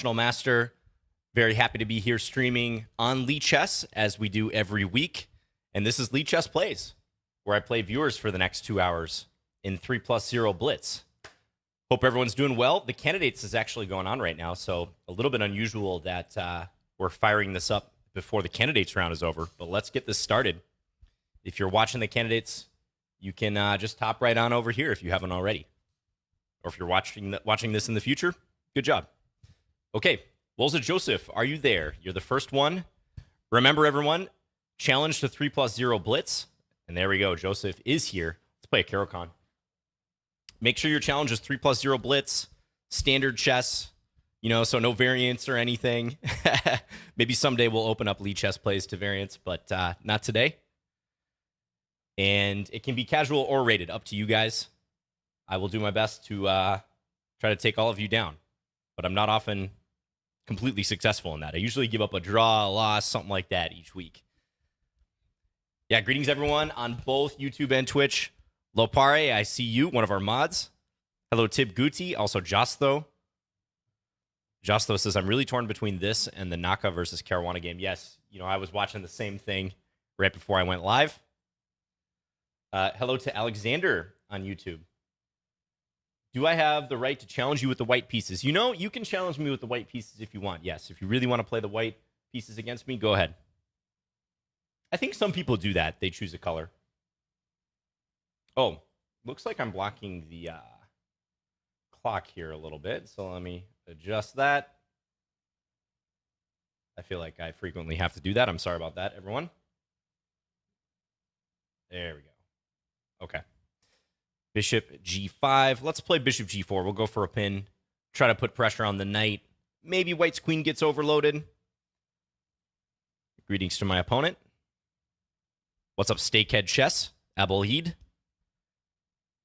Master. Very happy to be here streaming on Lichess as we do every week. And this is Lichess Plays, where I play viewers for the next 2 hours in 3+0 Blitz. Hope everyone's doing well. The candidates is actually going on right now, so a little bit unusual that we're firing this up before the candidates round is over. But let's get this started. If you're watching the candidates, you can just hop right on over here if you haven't already. Or if you're watching this in the future, good job. Okay, Wolza Joseph, are you there? You're the first one. Remember, everyone, challenge to 3+0 Blitz. And there we go. Joseph is here. Let's play a Caro-Kann. Make sure your challenge is 3+0 Blitz, standard chess, so no variants or anything. Maybe someday we'll open up Lichess Plays to variants, but not today. And it can be casual or rated, up to you guys. I will do my best to try to take all of you down, but I'm not often completely successful in that. I usually give up a draw, a loss, something like that each week. Yeah, greetings everyone on both YouTube and Twitch. Lopare, I see you, one of our mods. Hello, Tib Guti, also Jostho. Jostho says, I'm really torn between this and the Naka versus Caruana game. Yes, I was watching the same thing right before I went live. Hello to Alexander on YouTube. Do I have the right to challenge you with the white pieces? You can challenge me with the white pieces if you want. Yes, if you really want to play the white pieces against me, go ahead. I think some people do that. They choose a color. Oh, looks like I'm blocking the clock here a little bit. So let me adjust that. I feel like I frequently have to do that. I'm sorry about that, everyone. There we go. Okay. Bishop G5. Let's play Bishop G4. We'll go for a pin. Try to put pressure on the knight. Maybe White's queen gets overloaded. Greetings to my opponent. What's up, Steakhead Chess? Abelheed.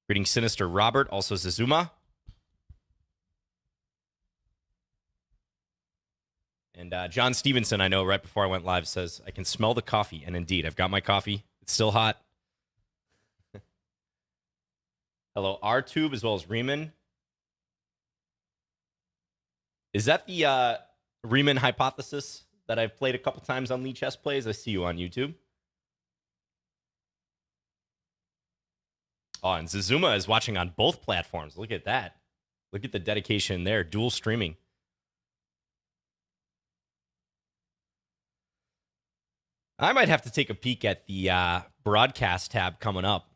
Greetings, Sinister Robert. Also Zazuma. And John Stevenson, I know, right before I went live, says, I can smell the coffee. And indeed, I've got my coffee. It's still hot. Hello, R-Tube, as well as Riemann. Is that the Riemann hypothesis that I've played a couple times on Lichess Plays? I see you on YouTube. Oh, and Zazuma is watching on both platforms. Look at that. Look at the dedication there. Dual streaming. I might have to take a peek at the broadcast tab coming up.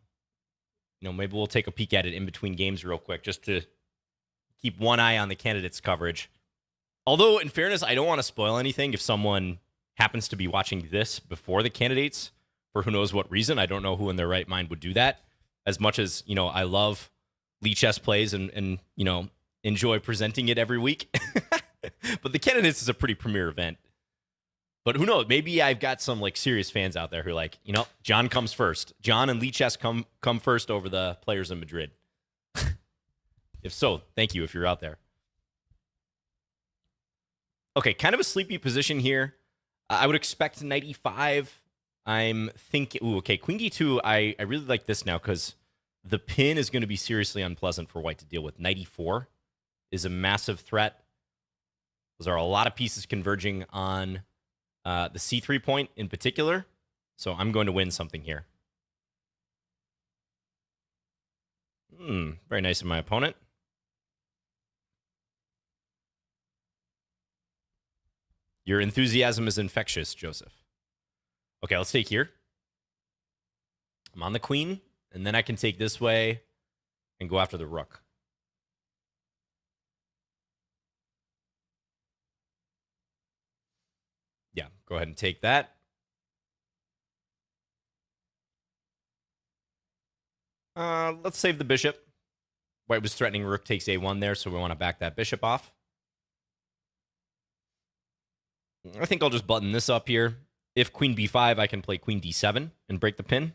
Maybe we'll take a peek at it in between games real quick just to keep one eye on the candidates' coverage. Although, in fairness, I don't want to spoil anything if someone happens to be watching this before the candidates for who knows what reason. I don't know who in their right mind would do that. As much as, I love Lichess Plays and enjoy presenting it every week. But the candidates is a pretty premier event. But who knows? Maybe I've got some serious fans out there who are like, John comes first. John and Lichess come first over the players in Madrid. If so, thank you if you're out there. Okay, kind of a sleepy position here. I would expect knight e5. I'm thinking, okay, queen d2. I really like this now because the pin is going to be seriously unpleasant for white to deal with. Knight e4 is a massive threat. Those are a lot of pieces converging on the c3 point in particular. So I'm going to win something here. Very nice of my opponent. Your enthusiasm is infectious, Joseph. Okay, let's take here. I'm on the queen, and then I can take this way and go after the rook. Yeah, go ahead and take that. Let's save the bishop. White was threatening rook takes a1 there, so we want to back that bishop off. I think I'll just button this up here. If queen b5, I can play queen d7 and break the pin.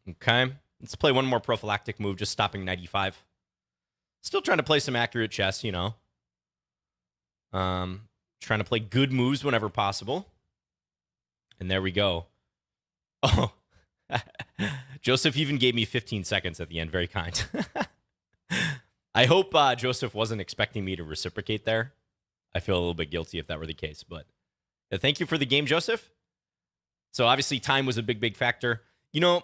Okay, let's play one more prophylactic move, just stopping knight e5. Still trying to play some accurate chess, Trying to play good moves whenever possible. And there we go. Oh, Joseph even gave me 15 seconds at the end. Very kind. I hope Joseph wasn't expecting me to reciprocate there. I feel a little bit guilty if that were the case, but thank you for the game, Joseph. So obviously time was a big factor. You know,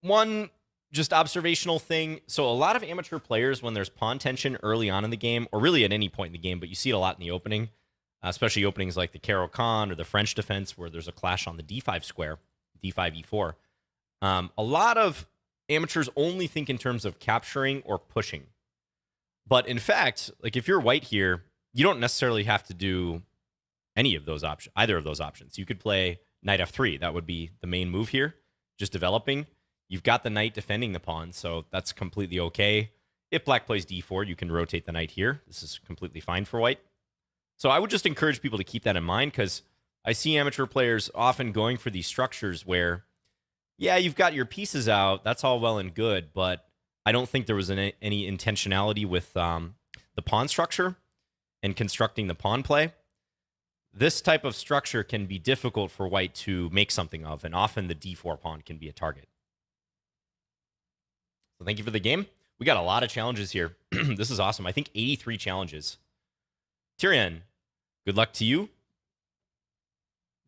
one just observational thing. So a lot of amateur players, when there's pawn tension early on in the game, or really at any point in the game, but you see it a lot in the opening, especially openings like the Caro-Kann or the French defense where there's a clash on the d5 square, d5, e4. A lot of amateurs only think in terms of capturing or pushing. But in fact, like if you're white here, you don't necessarily have to do any of those options, either of those options. You could play knight f3. That would be the main move here, just developing. You've got the knight defending the pawn, so that's completely okay. If black plays d4, you can rotate the knight here. This is completely fine for white. So I would just encourage people to keep that in mind because I see amateur players often going for these structures where, yeah, you've got your pieces out. That's all well and good, but I don't think there was any intentionality with the pawn structure and constructing the pawn play. This type of structure can be difficult for white to make something of, and often the d4 pawn can be a target. So thank you for the game. We got a lot of challenges here. This is awesome. I think 83 challenges. Tyrion, good luck to you.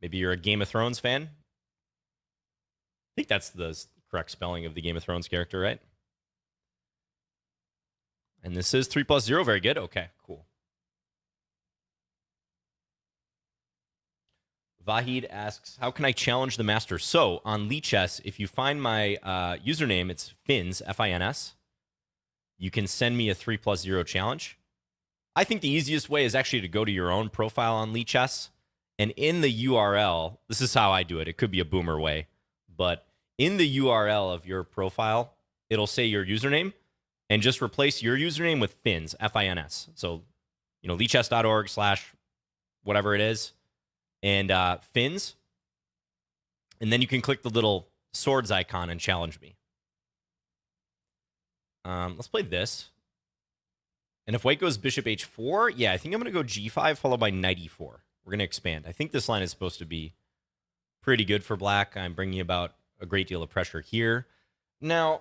Maybe you're a Game of Thrones fan. I think that's the correct spelling of the Game of Thrones character, right? And this is 3+0. Very good. Okay, cool. Vahid asks, how can I challenge the master? So on Lichess, if you find my username, it's Fins, F-I-N-S. You can send me a 3+0 challenge. I think the easiest way is actually to go to your own profile on Lichess. And in the URL, this is how I do it. It could be a boomer way. But in the URL of your profile, it'll say your username. And just replace your username with Fins, F-I-N-S. So, you know, lichess.org/whatever it is. And Fins. And then you can click the little swords icon and challenge me. Let's play this. And if white goes bishop h4, yeah, I think I'm going to go g5 followed by knight e4. We're going to expand. I think this line is supposed to be pretty good for black. I'm bringing about a great deal of pressure here. Now,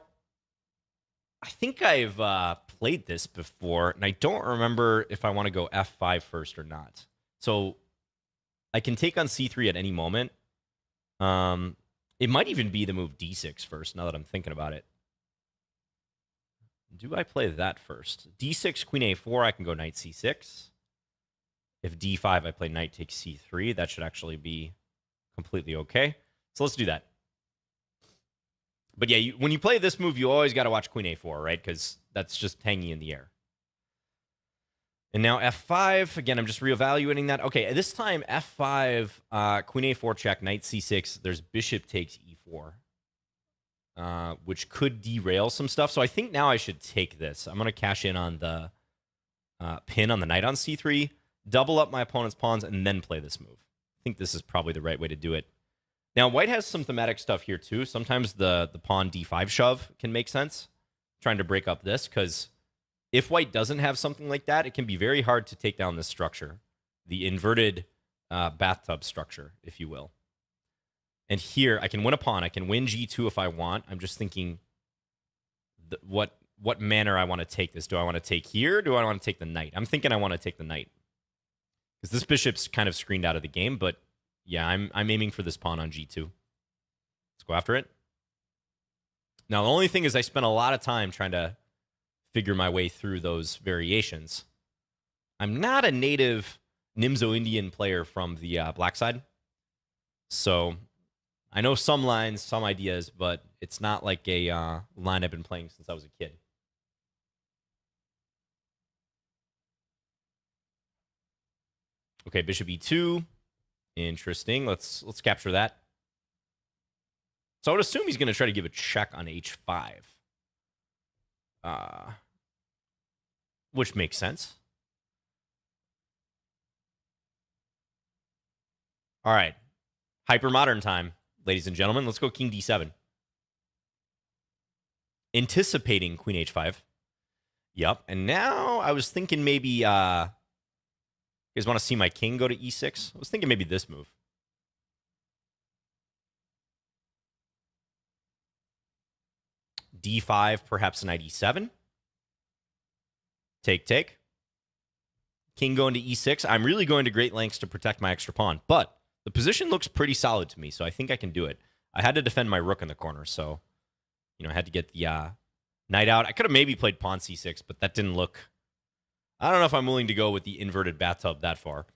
I think I've played this before, and I don't remember if I want to go f5 first or not. So I can take on c3 at any moment. It might even be the move d6 first, now that I'm thinking about it. Do I play that first? d6, queen a4, I can go knight c6. If d5, I play knight takes c3. That should actually be completely okay. So let's do that. But yeah, when you play this move, you always got to watch queen a4, right? Because that's just hanging in the air. And now f5. Again, I'm just reevaluating that. Okay, this time f5, queen a4 check, knight c6. There's bishop takes e4. Which could derail some stuff. So I think now I should take this. I'm going to cash in on the pin on the knight on c3, double up my opponent's pawns, and then play this move. I think this is probably the right way to do it. Now, white has some thematic stuff here, too. Sometimes the pawn d5 shove can make sense, trying to break up this, because if white doesn't have something like that, it can be very hard to take down this structure, the inverted bathtub structure, if you will. And here, I can win a pawn. I can win g2 if I want. I'm just thinking what manner I want to take this. Do I want to take here? Do I want to take the knight? I'm thinking I want to take the knight. Because this bishop's kind of screened out of the game, but yeah, I'm aiming for this pawn on g2. Let's go after it. Now, the only thing is I spent a lot of time trying to figure my way through those variations. I'm not a native Nimzo-Indian player from the black side. So I know some lines, some ideas, but it's not like a line I've been playing since I was a kid. Okay, bishop e2. Interesting. Let's capture that. So I would assume he's going to try to give a check on h5. Which makes sense. All right. Hyper-modern time, ladies and gentlemen. Let's go king d7. Anticipating queen h5. Yep. And now I was thinking maybe... you guys want to see my king go to e6? I was thinking maybe this move. d5, perhaps knight e7. Take, take. King going to e6. I'm really going to great lengths to protect my extra pawn, but the position looks pretty solid to me, so I think I can do it. I had to defend my rook in the corner, so, I had to get the knight out. I could have maybe played pawn c6, but that didn't look... I don't know if I'm willing to go with the inverted bathtub that far.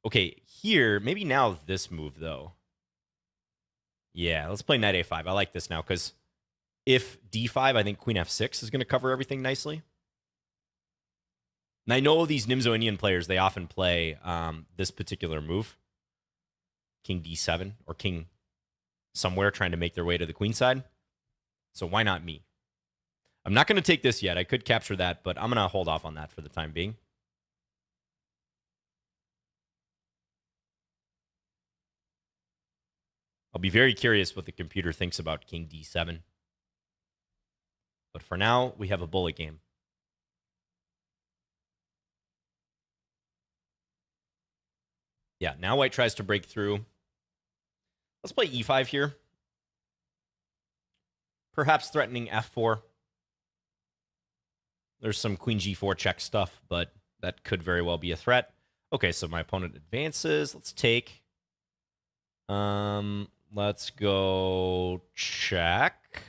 Okay, here, maybe now this move, though. Yeah, let's play knight a5. I like this now, because if d5, I think queen f6 is going to cover everything nicely. And I know these Nimzo-Indian players, they often play this particular move. King d7, or king somewhere trying to make their way to the queen side. So why not me? I'm not going to take this yet. I could capture that, but I'm going to hold off on that for the time being. I'll be very curious what the computer thinks about king d7. But for now, we have a bullet game. Yeah, now white tries to break through. Let's play e5 here. Perhaps threatening f4. There's some queen g4 check stuff, but that could very well be a threat. Okay, so my opponent advances. Let's take. Let's go check.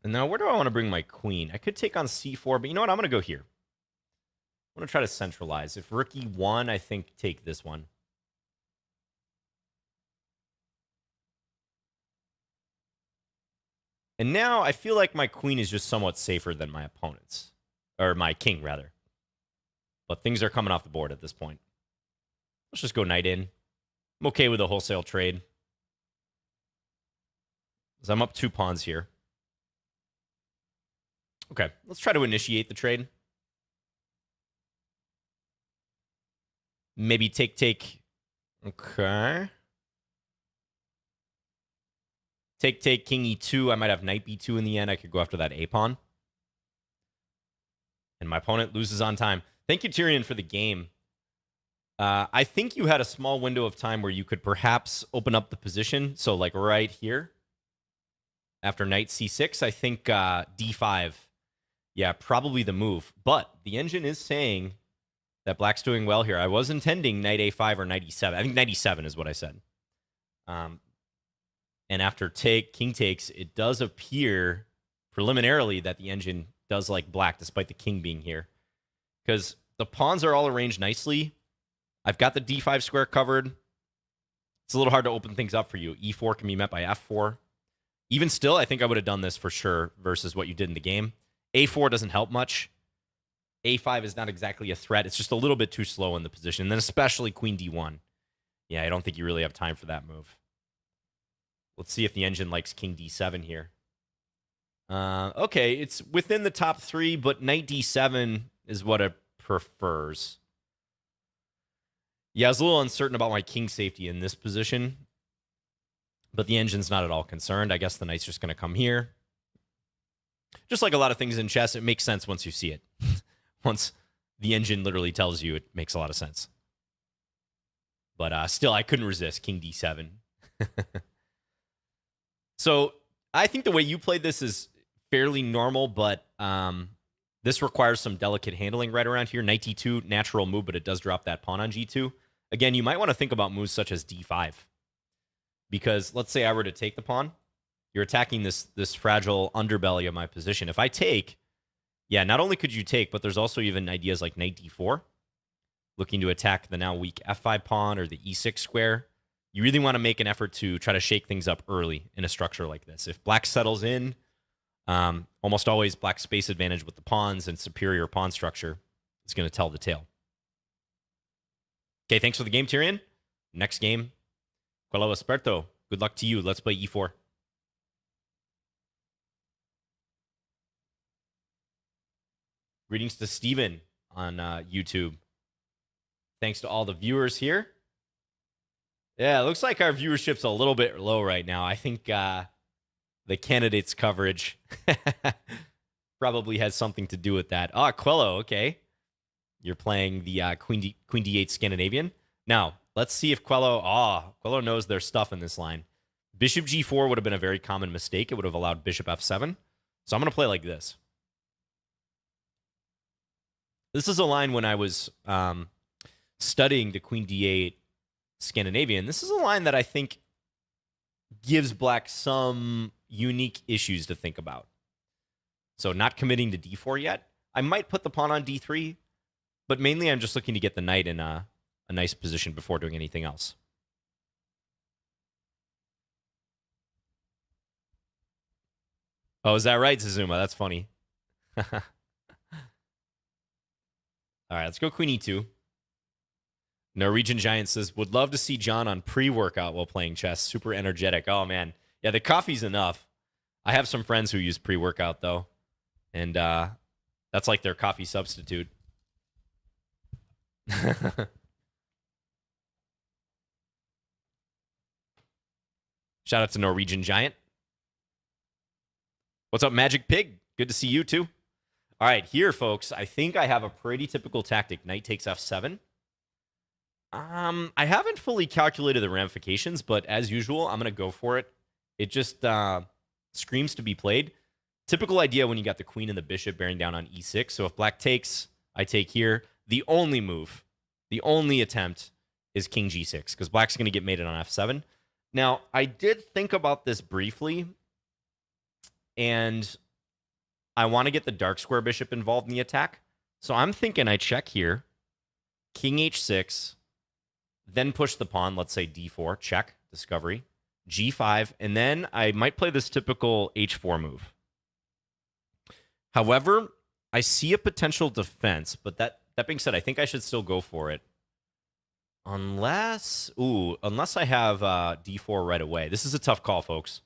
And now where do I want to bring my queen? I could take on c4, but you know what? I'm going to go here. I'm going to try to centralize. If rook e1, I think take this one. And now I feel like my queen is just somewhat safer than my opponent's. Or my king, rather. But things are coming off the board at this point. Let's just go knight in. I'm okay with a wholesale trade. Because I'm up 2 pawns here. Okay, let's try to initiate the trade. Maybe take, take. Okay. Take, take, king e2. I might have knight b2 in the end. I could go after that a-pawn. And my opponent loses on time. Thank you, Tyrion, for the game. I think you had a small window of time where you could perhaps open up the position. So, like, right here. After knight c6, I think d5. Yeah, probably the move. But the engine is saying that black's doing well here. I was intending knight a5 or knight e7. I think knight e7 is what I said. And after take, king takes, it does appear preliminarily that the engine does like black, despite the king being here. Because the pawns are all arranged nicely. I've got the d5 square covered. It's a little hard to open things up for you. e4 can be met by f4. Even still, I think I would have done this for sure versus what you did in the game. a4 doesn't help much. a5 is not exactly a threat. It's just a little bit too slow in the position. And then especially queen d1. Yeah, I don't think you really have time for that move. Let's see if the engine likes king d7 here. Okay, it's within the top 3, but knight d7 is what it prefers. Yeah, I was a little uncertain about my king safety in this position. But the engine's not at all concerned. I guess the knight's just going to come here. Just like a lot of things in chess, it makes sense once you see it. Once the engine literally tells you, it makes a lot of sense. But still, I couldn't resist king d7. So I think the way you played this is fairly normal, but this requires some delicate handling right around here. Knight d2, natural move, but it does drop that pawn on g2. Again, you might want to think about moves such as d5. Because let's say I were to take the pawn. You're attacking this fragile underbelly of my position. If I take, yeah, not only could you take, but there's also even ideas like knight d4. Looking to attack the now weak f5 pawn or the e6 square. You really want to make an effort to try to shake things up early in a structure like this. If black settles in, almost always black space advantage with the pawns and superior pawn structure is going to tell the tale. Okay, thanks for the game, Tyrion. Next game, Quello Esperto. Good luck to you. Let's play e4. Greetings to Steven on YouTube. Thanks to all the viewers here. Yeah, it looks like our viewership's a little bit low right now. I think the candidates coverage probably has something to do with that. Ah, Quello, okay. You're playing the Queen D8 Scandinavian. Now, let's see if Quello knows their stuff in this line. Bishop g4 would have been a very common mistake. It would have allowed bishop f7. So I'm going to play like this. This is a line when I was studying the queen d8 Scandinavian. This is a line that I think gives black some unique issues to think about. So not committing to d4 yet. I might put the pawn on d3, but mainly I'm just looking to get the knight in a nice position before doing anything else. Oh, is that right, Zuzuma? That's funny. All right, let's go queen e2. Norwegian Giant says, would love to see John on pre-workout while playing chess. Super energetic. Oh, man. Yeah, the coffee's enough. I have some friends who use pre-workout, though. And that's like their coffee substitute. Shout out to Norwegian Giant. What's up, Magic Pig? Good to see you, too. All right, here, folks, I think I have a pretty typical tactic. Knight takes f7. I haven't fully calculated the ramifications, but as usual, I'm going to go for it. It just screams to be played. Typical idea when you got the queen and the bishop bearing down on e6. So if black takes, I take here. The only move, the only attempt is king g6, because black's going to get mated on f7. Now, I did think about this briefly, and I want to get the dark square bishop involved in the attack. So I'm thinking I check here, king h6, then push the pawn, let's say d4, check, discovery, g5, and then I might play this typical h4 move. However, I see a potential defense, but that being said, I think I should still go for it. Unless I have d4 right away. This is a tough call, folks.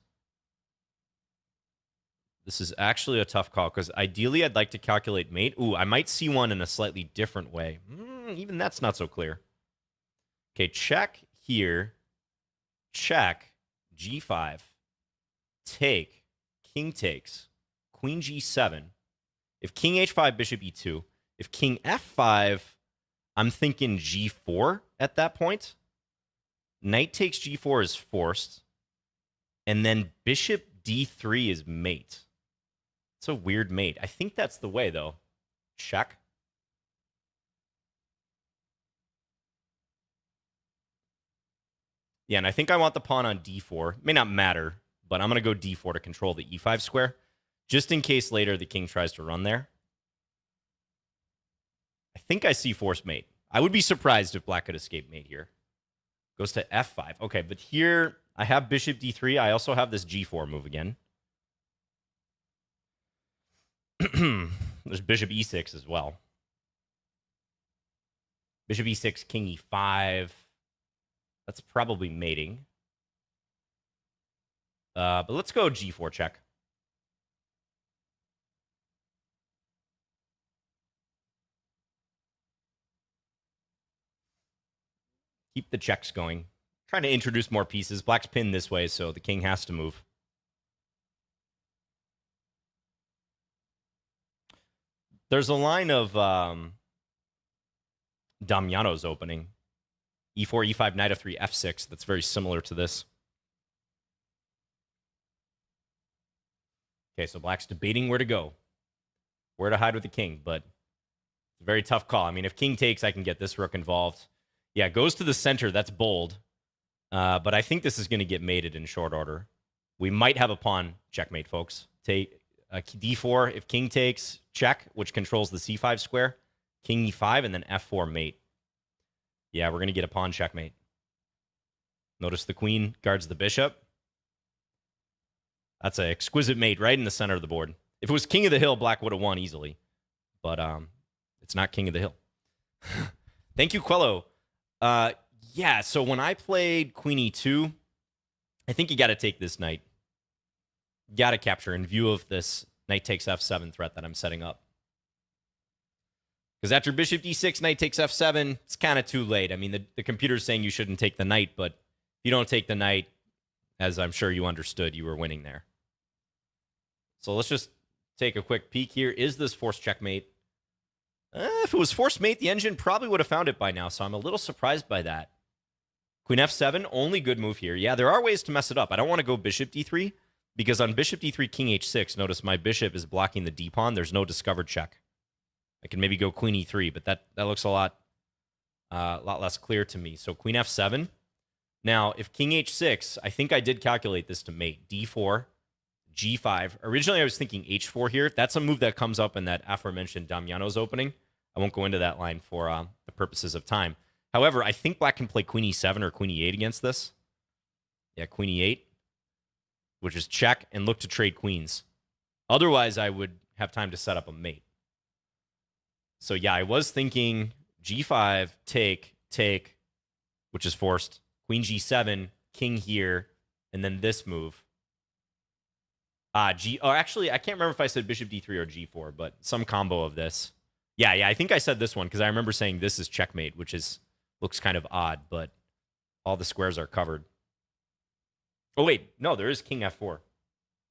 This is actually a tough call, because ideally I'd like to calculate mate. I might see one in a slightly different way. Even that's not so clear. Okay, check here. Check, g5. Take, king takes, queen g7. If king h5, bishop e2. If king f5, I'm thinking g4 at that point. Knight takes g4 is forced. And then bishop d3 is mate. It's a weird mate. I think that's the way, though. Check. Yeah, and I think I want the pawn on d4. It may not matter, but I'm going to go d4 to control the e5 square, just in case later the king tries to run there. I think I see forced mate. I would be surprised if black could escape mate here. Goes to f5. Okay, but here I have bishop d3. I also have this g4 move again. There's bishop e6 as well. Bishop e6, king e5. That's probably mating. But let's go g4 check. Keep the checks going. Trying to introduce more pieces. Black's pinned this way, so the king has to move. There's a line of Damiano's opening. E4, E5, knight f3, F6. That's very similar to this. Okay, so black's debating where to go. Where to hide with the king, but it's a very tough call. I mean, if king takes, I can get this rook involved. Yeah, goes to the center. That's bold. But I think this is going to get mated in short order. We might have a pawn checkmate, folks. Take d4. If king takes, check, which controls the c5 square. King e5, and then f4 mate. Yeah, we're going to get a pawn checkmate. Notice the queen guards the bishop. That's an exquisite mate right in the center of the board. If it was king of the hill, black would have won easily. But it's not king of the hill. Thank you, Quello. Yeah, so when I played queen e2, I think you got to take this knight. Got to capture in view of this knight takes f7 threat that I'm setting up. Because after bishop d6, knight takes f7, it's kind of too late. I mean, the computer's saying you shouldn't take the knight, but if you don't take the knight, as I'm sure you understood, you were winning there. So let's just take a quick peek here. Is this forced checkmate? If it was forced mate, the engine probably would have found it by now, so I'm a little surprised by that. Queen f7, only good move here. Yeah, there are ways to mess it up. I don't want to go bishop d3 because on bishop d3, king h6, notice my bishop is blocking the d pawn. There's no discovered check. I can maybe go queen e3, but that looks a lot less clear to me. So queen f7. Now, if king h6, I think I did calculate this to mate. d4, g5. Originally, I was thinking h4 here. That's a move that comes up in that aforementioned Damiano's opening. I won't go into that line for the purposes of time. However, I think black can play queen e7 or queen e8 against this. Yeah, queen e8, which is check, and look to trade queens. Otherwise, I would have time to set up a mate. So yeah, I was thinking g5, take, which is forced. Queen g7, king here, and then this move. Actually, I can't remember if I said bishop d3 or g4, but some combo of this. Yeah, I think I said this one because I remember saying this is checkmate, which looks kind of odd, but all the squares are covered. Oh, wait. No, there is king f4.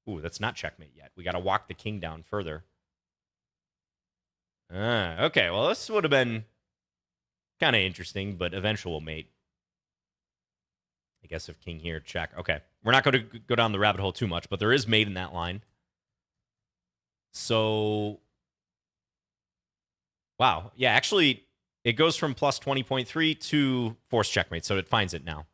Ooh, that's not checkmate yet. We got to walk the king down further. Okay, well, this would have been kind of interesting, but eventual mate. I guess if king here, check. Okay, we're not going to go down the rabbit hole too much, but there is mate in that line. So, wow. Yeah, actually, it goes from plus 20.3 to forced checkmate, so it finds it now.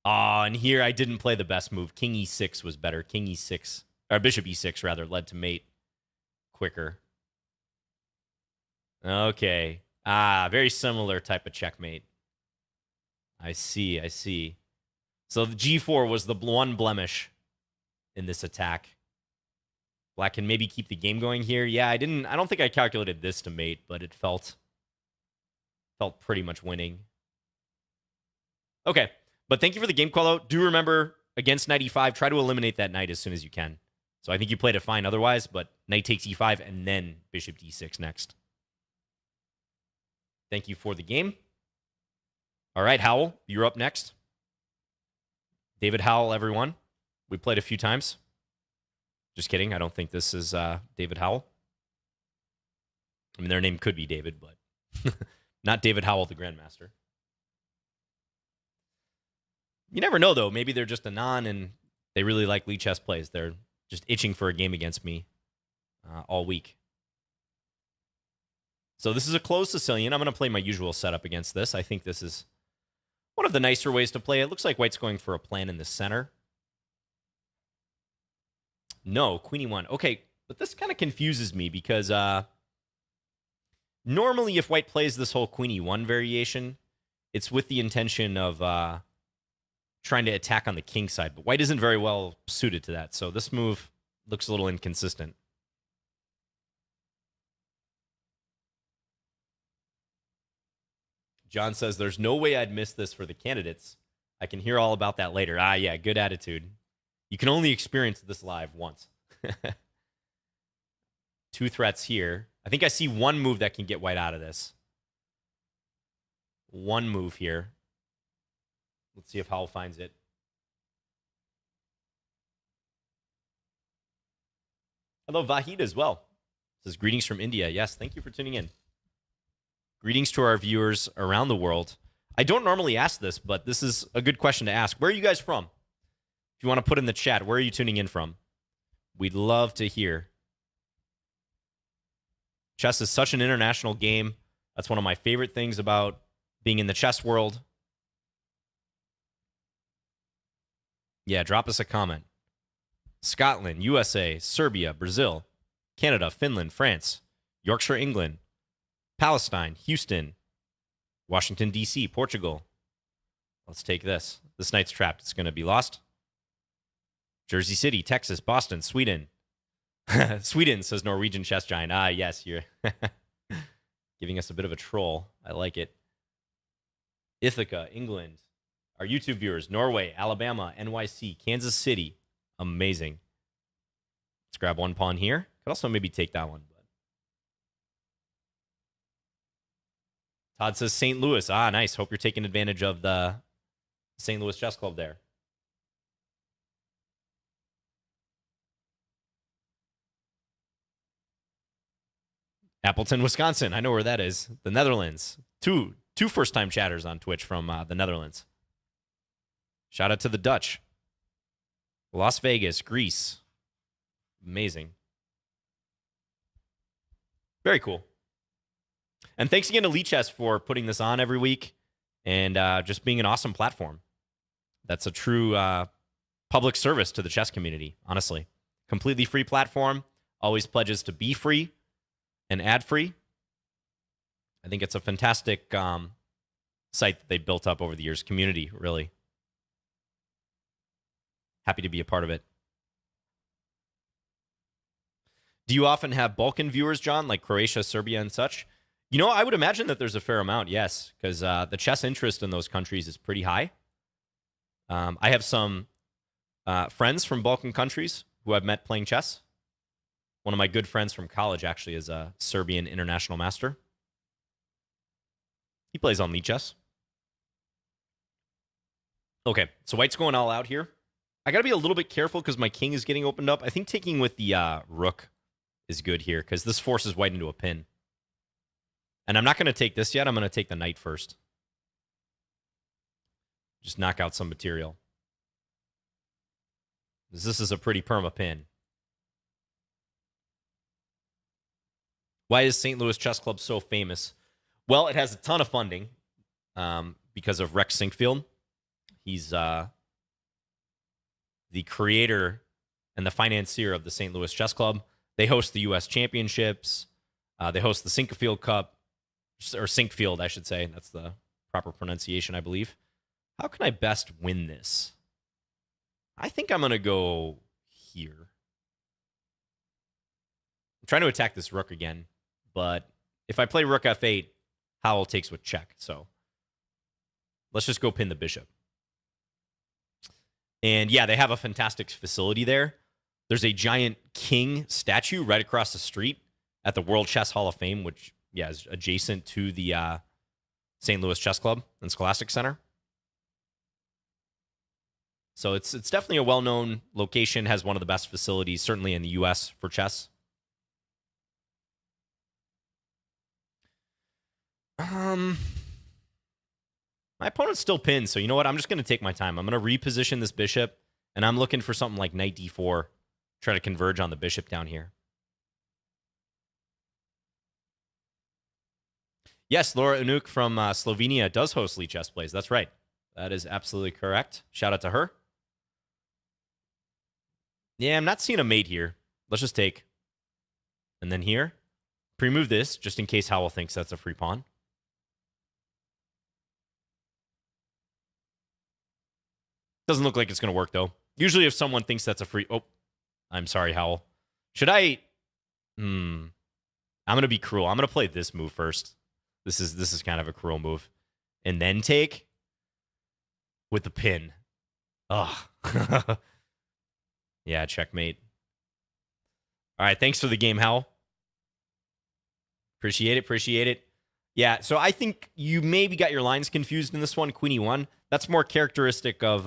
And here I didn't play the best move. King e6 was better. King e6, or bishop e6, rather, led to mate quicker. Okay. Very similar type of checkmate. I see. So the g4 was the one blemish in this attack. Black can maybe keep the game going here. Yeah, I don't think I calculated this to mate, but it felt pretty much winning. Okay, but thank you for the game call out. Do remember, against knight e5, try to eliminate that knight as soon as you can. So I think you played it fine otherwise, but knight takes e5 and then bishop d6 next. Thank you for the game. All right, Howell, you're up next. David Howell, everyone. We played a few times. Just kidding. I don't think this is David Howell. I mean, their name could be David, but not David Howell, the Grandmaster. You never know, though. Maybe they're just a non and they really like Lichess plays. They're just itching for a game against me all week. So this is a closed Sicilian. I'm going to play my usual setup against this. I think this is one of the nicer ways to play it. Looks like white's going for a plan in the center. No, queen e1. Okay, but this kind of confuses me because normally if white plays this whole queen e1 variation, it's with the intention of trying to attack on the king side. But white isn't very well suited to that, so this move looks a little inconsistent. John says, there's no way I'd miss this for the candidates. I can hear all about that later. Yeah, good attitude. You can only experience this live once. 2 threats here. I think I see one move that can get white out of this. One move here. Let's see if Howell finds it. Hello, Vahid as well. Says, greetings from India. Yes, thank you for tuning in. Greetings to our viewers around the world. I don't normally ask this, but this is a good question to ask. Where are you guys from? If you want to put in the chat, where are you tuning in from? We'd love to hear. Chess is such an international game. That's one of my favorite things about being in the chess world. Yeah, drop us a comment. Scotland, USA, Serbia, Brazil, Canada, Finland, France, Yorkshire, England, Palestine, Houston, Washington, D.C., Portugal. Let's take this. This knight's trapped. It's going to be lost. Jersey City, Texas, Boston, Sweden. Sweden, says Norwegian chess giant. Yes, you're giving us a bit of a troll. I like it. Ithaca, England. Our YouTube viewers, Norway, Alabama, NYC, Kansas City. Amazing. Let's grab one pawn here. Could also maybe take that one. Todd says St. Louis. Nice. Hope you're taking advantage of the St. Louis Chess Club there. Appleton, Wisconsin. I know where that is. The Netherlands. Two 2 first-time chatters on Twitch from the Netherlands. Shout out to the Dutch. Las Vegas, Greece. Amazing. Very cool. And thanks again to Lichess for putting this on every week and just being an awesome platform. That's a true public service to the chess community, honestly. Completely free platform. Always pledges to be free and ad-free. I think it's a fantastic site that they built up over the years. Community, really. Happy to be a part of it. Do you often have Balkan viewers, John, like Croatia, Serbia, and such? You know, I would imagine that there's a fair amount, yes, because the chess interest in those countries is pretty high. I have some friends from Balkan countries who I've met playing chess. One of my good friends from college actually is a Serbian international master. He plays on Lichess. Okay, so white's going all out here. I got to be a little bit careful because my king is getting opened up. I think taking with the rook is good here because this forces white into a pin. And I'm not going to take this yet. I'm going to take the knight first. Just knock out some material. This is a pretty perma pin. Why is St. Louis Chess Club so famous? Well, it has a ton of funding because of Rex Sinkfield. He's the creator and the financier of the St. Louis Chess Club. They host the U.S. Championships. They host the Sinkfield Cup, or Sinkfield, I should say. That's the proper pronunciation, I believe. How can I best win this? I think I'm going to go here. I'm trying to attack this rook again, but if I play rook f8, Howell takes with check. So let's just go pin the bishop. And yeah, they have a fantastic facility there. There's a giant king statue right across the street at the World Chess Hall of Fame, which, yeah, is adjacent to the St. Louis Chess Club and Scholastic Center. So it's definitely a well-known location, has one of the best facilities, certainly in the U.S. for chess. My opponent's still pinned, so you know what? I'm just going to take my time. I'm going to reposition this bishop, and I'm looking for something like knight d4. Try to converge on the bishop down here. Yes, Laura Unuk from Slovenia does host Lichess Plays. That's right. That is absolutely correct. Shout out to her. Yeah, I'm not seeing a mate here. Let's just take. And then here, pre-move this, just in case Howell thinks that's a free pawn. Doesn't look like it's going to work, though. Usually if someone thinks that's a free... Oh, I'm sorry, Howell. Should I... I'm going to be cruel. I'm going to play this move first. This is kind of a cruel move. And then take with the pin. Oh. Yeah, checkmate. All right, thanks for the game, Howell. Appreciate it, appreciate it. Yeah, so I think you maybe got your lines confused in this one, Queen E1. That's more characteristic of,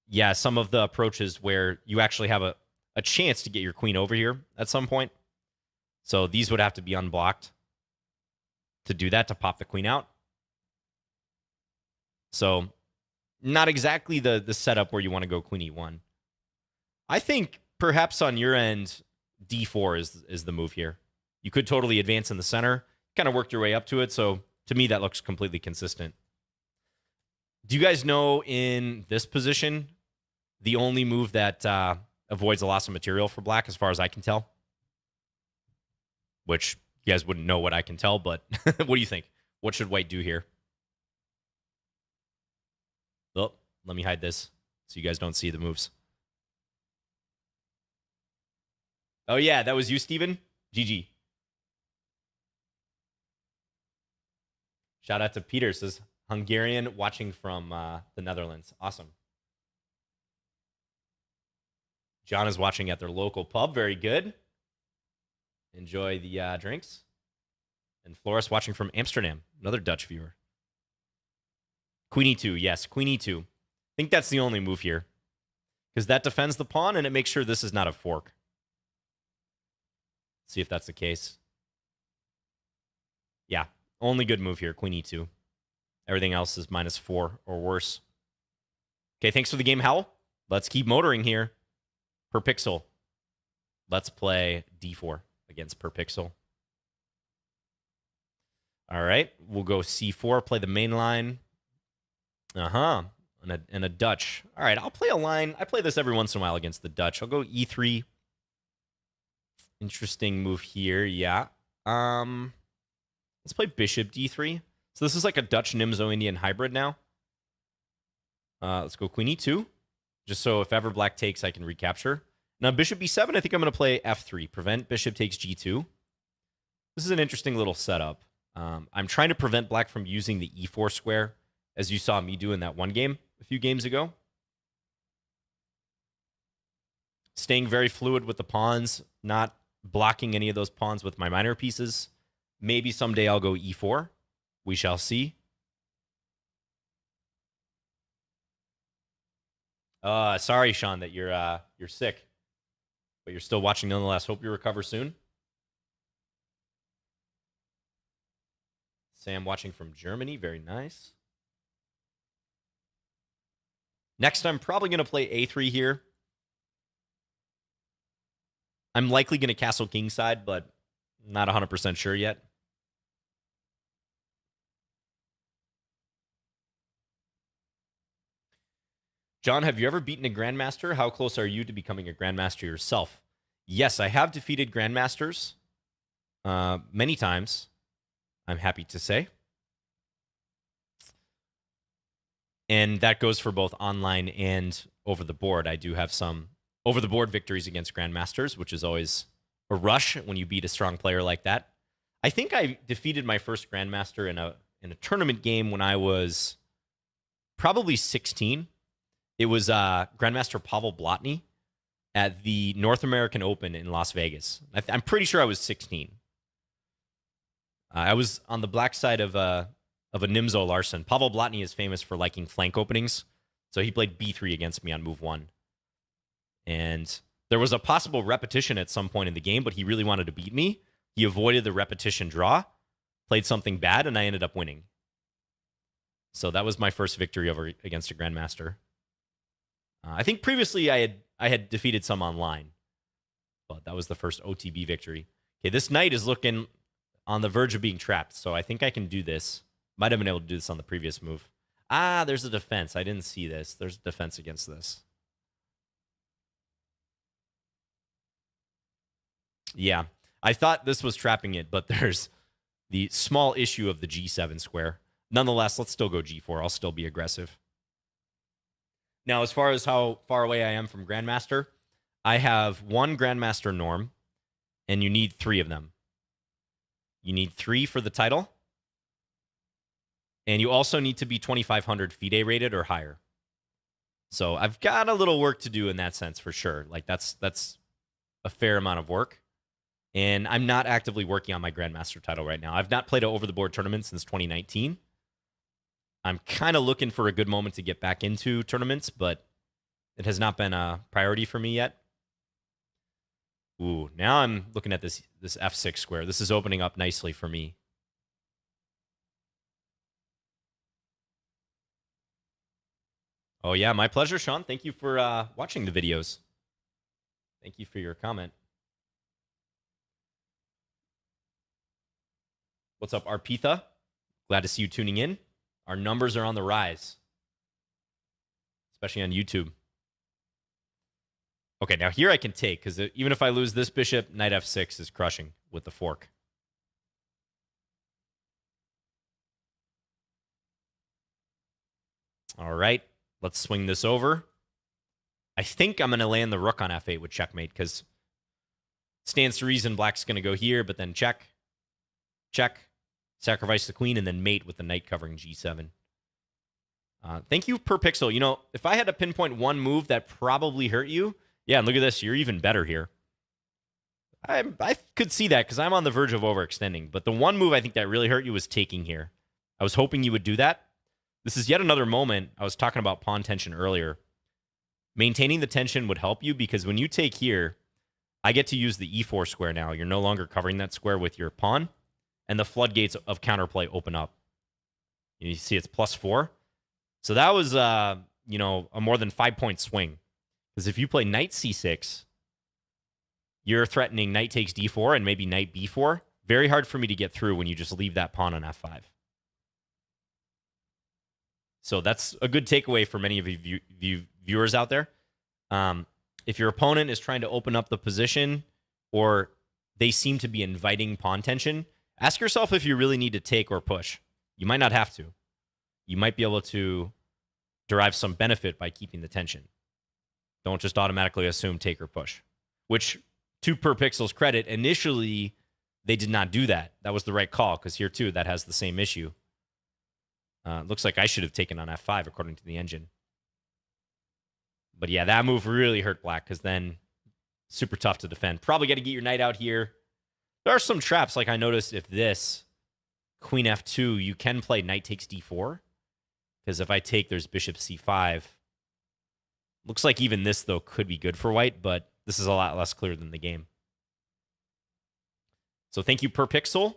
yeah, some of the approaches where you actually have a chance to get your queen over here at some point. So these would have to be unblocked to do that, to pop the queen out. So not exactly the setup where you want to go Queen E1. I think perhaps on your end, D4 is the move here. You could totally advance in the center, kind of worked your way up to it. So to me, that looks completely consistent. Do you guys know in this position, the only move that avoids a loss of material for black, as far as I can tell? Which you guys wouldn't know what I can tell, but what do you think? What should white do here? Oh, let me hide this so you guys don't see the moves. Oh, yeah, that was you, Steven? GG. Shout out to Peter, says Hungarian watching from the Netherlands. Awesome. John is watching at their local pub. Very good. Enjoy the drinks. And Floris watching from Amsterdam, another Dutch viewer. Queen E2, yes, Queen E2. I think that's the only move here, because that defends the pawn and it makes sure this is not a fork. See if that's the case. Yeah, Only good move here, queen e2. Everything else is -4 or worse. Okay, thanks for the game, Howl. Let's keep motoring here. Per pixel. Let's play d4 against per pixel. All right, we'll go c4, play the main line. And a Dutch. All right, I'll play a line. I play this every once in a while against the Dutch. I'll go e3. Interesting move here, yeah. Let's play bishop d3. So this is like a Dutch Nimzo-Indian hybrid now. Let's go queen e2. Just so if ever black takes, I can recapture. Now bishop b7, I think I'm going to play f3. Prevent bishop takes g2. This is an interesting little setup. I'm trying to prevent black from using the e4 square, as you saw me do in that one game a few games ago. Staying very fluid with the pawns, not blocking any of those pawns with my minor pieces. Maybe someday I'll go e4. We shall see. Sorry, Sean, that you're sick, but you're still watching nonetheless. Hope you recover soon. Sam watching from Germany. Very nice. Next, I'm probably going to play a3 here. I'm likely going to castle kingside, but not 100% sure yet. John, have you ever beaten a grandmaster? How close are you to becoming a grandmaster yourself? Yes, I have defeated grandmasters many times, I'm happy to say. And that goes for both online and over the board. I do have some over the board victories against grandmasters, which is always a rush when you beat a strong player like that. I think I defeated my first grandmaster in a tournament game when I was probably 16. It was Grandmaster Pavel Blatny at the North American Open in Las Vegas. I'm pretty sure I was 16. I was on the black side of a Nimzo Larsen. Pavel Blatny is famous for liking flank openings, so he played b3 against me on move 1. And there was a possible repetition at some point in the game, but he really wanted to beat me. He avoided the repetition draw, played something bad, and I ended up winning. So that was my first victory over against a grandmaster. I think previously I had defeated some online, but that was the first OTB victory. Okay, this knight is looking on the verge of being trapped, so I think I can do this. Might have been able to do this on the previous move. Ah, there's a defense. I didn't see this. There's a defense against this. Yeah, I thought this was trapping it, but there's the small issue of the g7 square. Nonetheless, let's still go g4. I'll still be aggressive. Now, as far as how far away I am from Grandmaster, I have one Grandmaster norm, and you need 3 of them. You need 3 for the title, and you also need to be 2,500 FIDE rated or higher. So I've got a little work to do in that sense for sure. Like that's a fair amount of work. And I'm not actively working on my Grandmaster title right now. I've not played an over-the-board tournament since 2019. I'm kind of looking for a good moment to get back into tournaments, but it has not been a priority for me yet. Ooh, now I'm looking at this f6 square. This is opening up nicely for me. Oh, yeah, my pleasure, Sean. Thank you for watching the videos. Thank you for your comment. What's up, Arpitha? Glad to see you tuning in. Our numbers are on the rise, especially on YouTube. Okay, now here I can take, because even if I lose this bishop, knight f6 is crushing with the fork. All right, let's swing this over. I think I'm going to land the rook on f8 with checkmate, because stands to reason black's going to go here, but then check, sacrifice the queen, and then mate with the knight covering g7. Thank you per pixel. You know, if I had to pinpoint one move that probably hurt you, yeah, and look at this. You're even better here. I could see that because I'm on the verge of overextending. But the one move I think that really hurt you was taking here. I was hoping you would do that. This is yet another moment. I was talking about pawn tension earlier. Maintaining the tension would help you because when you take here, I get to use the e4 square now. You're no longer covering that square with your pawn. and the floodgates of counterplay open up. You see it's +4. So that was, a more than 5-point swing. Because if you play knight c6, you're threatening knight takes d4 and maybe knight b4. Very hard for me to get through when you just leave that pawn on f5. So that's a good takeaway for many of you viewers out there. If your opponent is trying to open up the position or they seem to be inviting pawn tension, ask yourself if you really need to take or push. You might not have to. You might be able to derive some benefit by keeping the tension. Don't just automatically assume take or push, which, to Per Pixel's credit, initially they did not do that. That was the right call, because here too that has the same issue. Looks like I should have taken on f5 according to the engine. But yeah, that move really hurt black, because then super tough to defend. Probably got to get your knight out here. There are some traps, like I noticed if this queen f2, you can play knight takes d4, because if I take, there's bishop c5. Looks like even this, though, could be good for white, but this is a lot less clear than the game. So thank you, Per Pixel.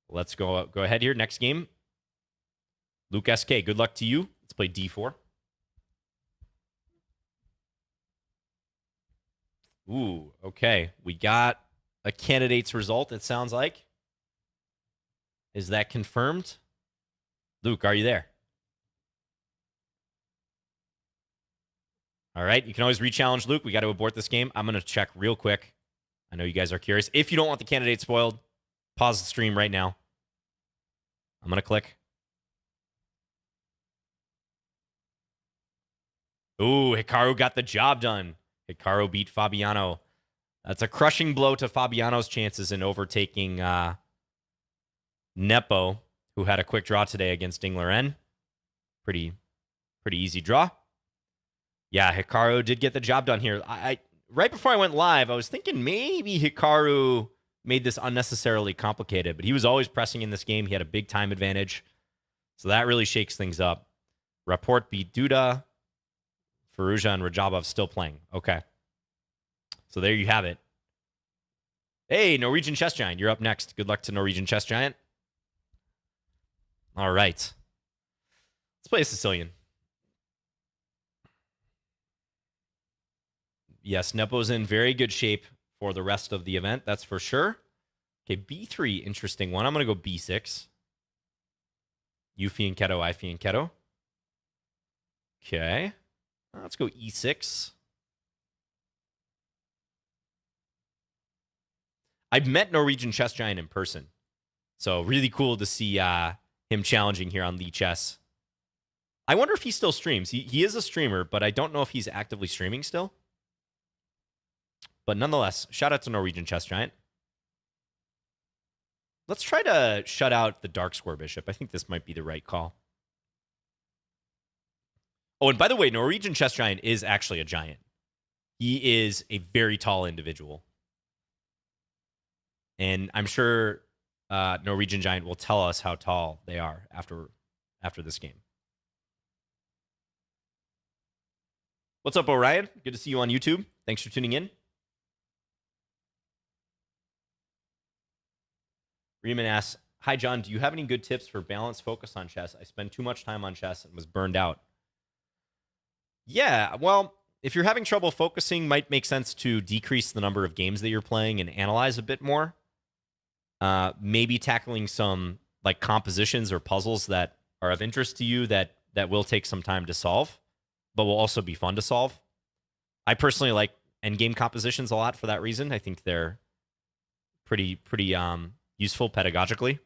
Let's go ahead here. Next game. Luke SK, good luck to you. Let's play d4. Ooh, okay. We got a candidate's result, it sounds like. Is that confirmed? Luke, are you there? All right, you can always re-challenge Luke. We got to abort this game. I'm going to check real quick. I know you guys are curious. If you don't want the candidate spoiled, pause the stream right now. I'm going to click. Ooh, Hikaru got the job done. Hikaru beat Fabiano. That's a crushing blow to Fabiano's chances in overtaking Nepo, who had a quick draw today against Dingler N. Pretty easy draw. Yeah, Hikaru did get the job done here. Right before I went live, I was thinking maybe Hikaru made this unnecessarily complicated, but he was always pressing in this game. He had a big time advantage. So that really shakes things up. Rapport beat Duda. Firouzja and Rajabov still playing. Okay. So there you have it. Hey, Norwegian Chess Giant, you're up next. Good luck to Norwegian Chess Giant. All right. Let's play a Sicilian. Yes, Nepo's in very good shape for the rest of the event. That's for sure. Okay, B3, interesting one. I'm going to go B6. You fianchetto, I fianchetto. Okay. Let's go E6. I've met Norwegian Chess Giant in person. So really cool to see him challenging here on Lichess. I wonder if he still streams. He is a streamer, but I don't know if he's actively streaming still. But nonetheless, shout out to Norwegian Chess Giant. Let's try to shut out the dark square bishop. I think this might be the right call. Oh, and by the way, Norwegian Chess Giant is actually a giant. He is a very tall individual. And I'm sure Norwegian Giant will tell us how tall they are after this game. What's up, Orion? Good to see you on YouTube. Thanks for tuning in. Riemann asks, hi, John, do you have any good tips for balanced focus on chess? I spend too much time on chess and was burned out. Yeah, well, if you're having trouble focusing, might make sense to decrease the number of games that you're playing and analyze a bit more. Maybe tackling some like compositions or puzzles that are of interest to you that will take some time to solve, but will also be fun to solve. I personally like endgame compositions a lot for that reason. I think they're pretty useful pedagogically.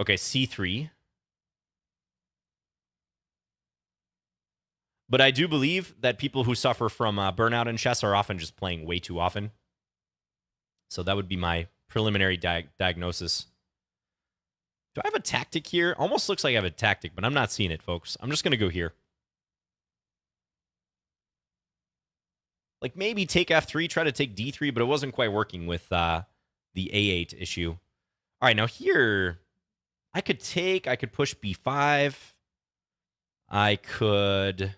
Okay, C3. But I do believe that people who suffer from burnout in chess are often just playing way too often. So that would be my preliminary diagnosis. Do I have a tactic here? Almost looks like I have a tactic, but I'm not seeing it, folks. I'm just going to go here. Like maybe take F3, try to take D3, but it wasn't quite working with the A8 issue. All right, now here, I could push B5. I could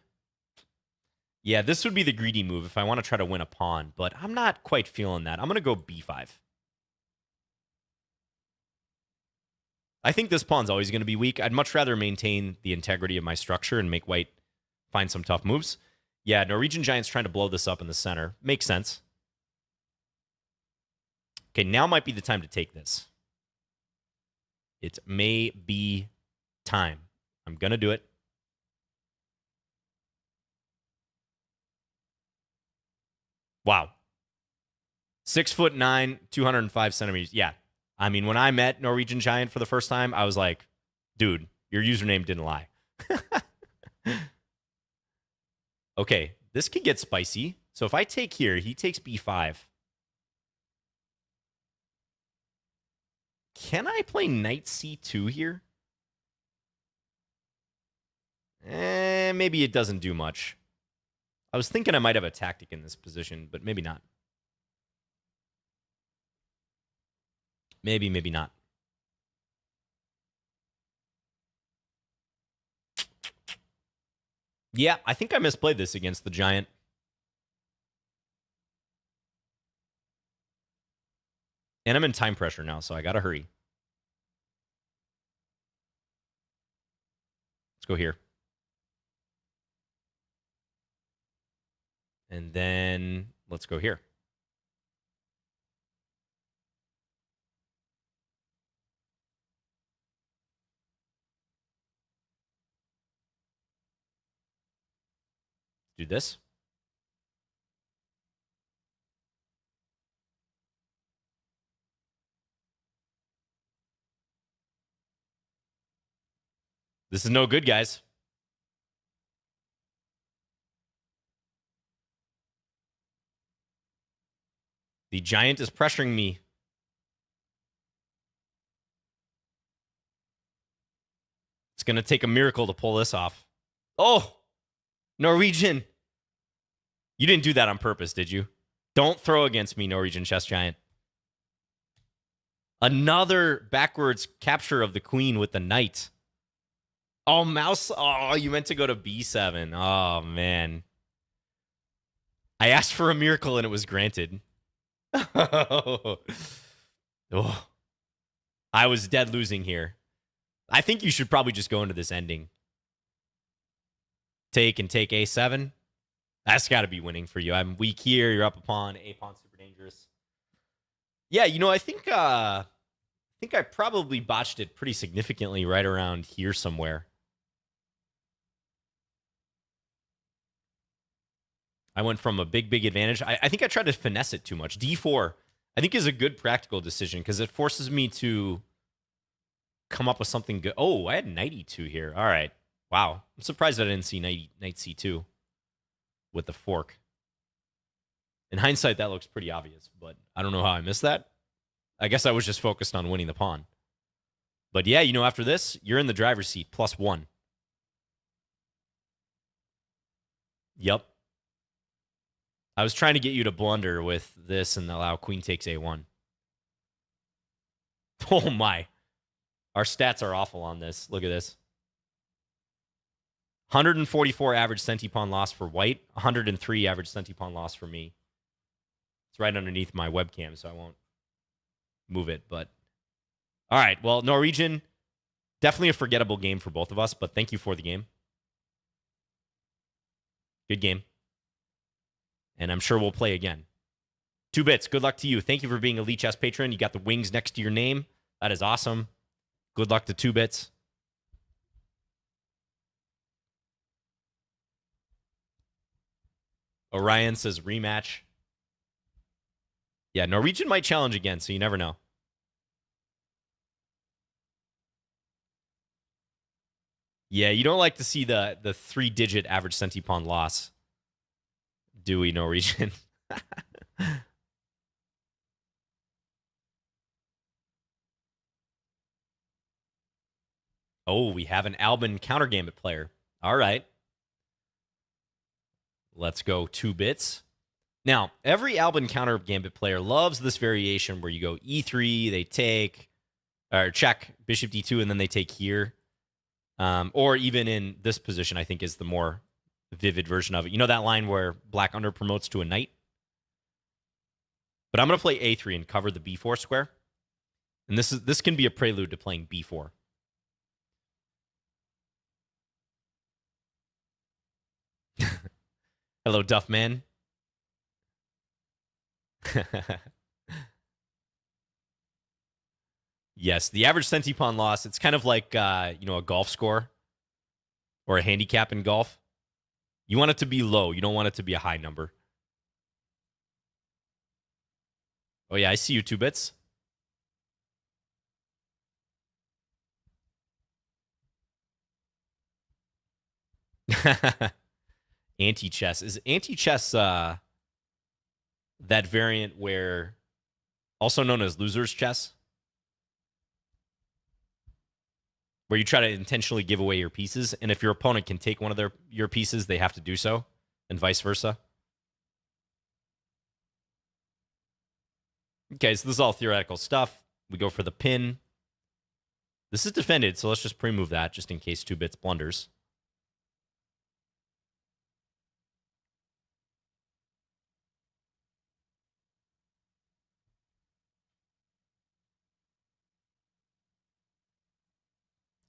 Yeah, this would be the greedy move if I want to try to win a pawn, but I'm not quite feeling that. I'm going to go b5. I think this pawn's always going to be weak. I'd much rather maintain the integrity of my structure and make white find some tough moves. Yeah, Norwegian Giant's trying to blow this up in the center. Makes sense. Okay, now might be the time to take this. It may be time. I'm going to do it. Wow. 6'9", 205 centimeters. Yeah. I mean, when I met Norwegian Giant for the first time, I was like, dude, your username didn't lie. Okay, this could get spicy. So if I take here, he takes b5. Can I play knight c2 here? Maybe it doesn't do much. I was thinking I might have a tactic in this position, but maybe not. Maybe not. Yeah, I think I misplayed this against the Giant. And I'm in time pressure now, so I gotta hurry. Let's go here. And then let's go here. Do this. This is no good, guys. The Giant is pressuring me. It's going to take a miracle to pull this off. Oh, Norwegian. You didn't do that on purpose, did you? Don't throw against me, Norwegian chess giant. Another backwards capture of the queen with the knight. Oh, mouse. Oh, you meant to go to b7. Oh, man. I asked for a miracle and it was granted. Oh. I was dead losing here. I think you should probably just go into this ending. Take and take a7. That's got to be winning for you. I'm weak here. You're up a pawn. A pawn super dangerous. Yeah, you know, I think I probably botched it pretty significantly right around here somewhere. I went from a big advantage. I think I tried to finesse it too much. D4, I think, is a good practical decision because it forces me to come up with something good. Oh, I had knight e2 here. All right. Wow. I'm surprised I didn't see knight c2 with the fork. In hindsight, that looks pretty obvious, but I don't know how I missed that. I guess I was just focused on winning the pawn. But yeah, you know, after this, you're in the driver's seat, +1. Yep. I was trying to get you to blunder with this and allow queen takes a1. Oh my. Our stats are awful on this. Look at this. 144 average centi-pawn loss for white, 103 average centi-pawn loss for me. It's right underneath my webcam, so I won't move it. But all right, well, Norwegian, definitely a forgettable game for both of us, but thank you for the game. Good game. And I'm sure we'll play again. 2 bits, good luck to you. Thank you for being a Lichess patron. You got the wings next to your name. That is awesome. Good luck to 2 bits. Orion says rematch. Yeah, Norwegian might challenge again, so you never know. Yeah, you don't like to see the 3-digit average centi-pawn loss, do we, Norwegian? Oh, we have an Albin counter Gambit player. All right. Let's go 2 bits. Now, every Albin counter Gambit player loves this variation where you go e3, they take, or check, bishop d2, and then they take here. Or even in this position, I think is the more vivid version of it. You know that line where black under promotes to a knight? But I'm going to play a3 and cover the b4 square. And this can be a prelude to playing b4. Hello, Duffman. Yes, the average centi-pawn loss, it's kind of like a golf score or a handicap in golf. You want it to be low. You don't want it to be a high number. Oh, yeah, I see you, 2-bits. Anti-chess. Is anti-chess that variant where, also known as loser's chess? Where you try to intentionally give away your pieces, and if your opponent can take one of your pieces, they have to do so, and vice versa. Okay, so this is all theoretical stuff. We go for the pin. This is defended, so let's just pre-move that, just in case 2-bits blunders.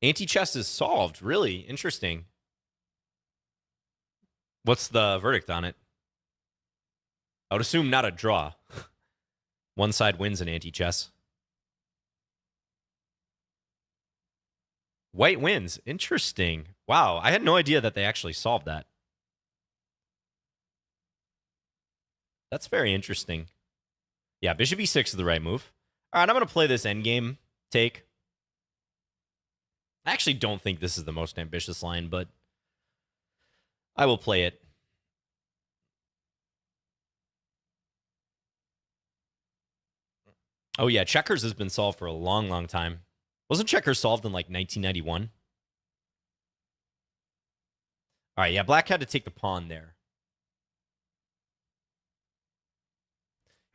Anti-chess is solved. Really interesting. What's the verdict on it? I would assume not a draw. One side wins in anti-chess. White wins. Interesting. Wow, I had no idea that they actually solved that. That's very interesting. Yeah, bishop e6 is the right move. All right, I'm going to play this endgame take. I actually don't think this is the most ambitious line, but I will play it. Oh, yeah, checkers has been solved for a long, long time. Wasn't checkers solved in, like, 1991? All right, yeah, black had to take the pawn there.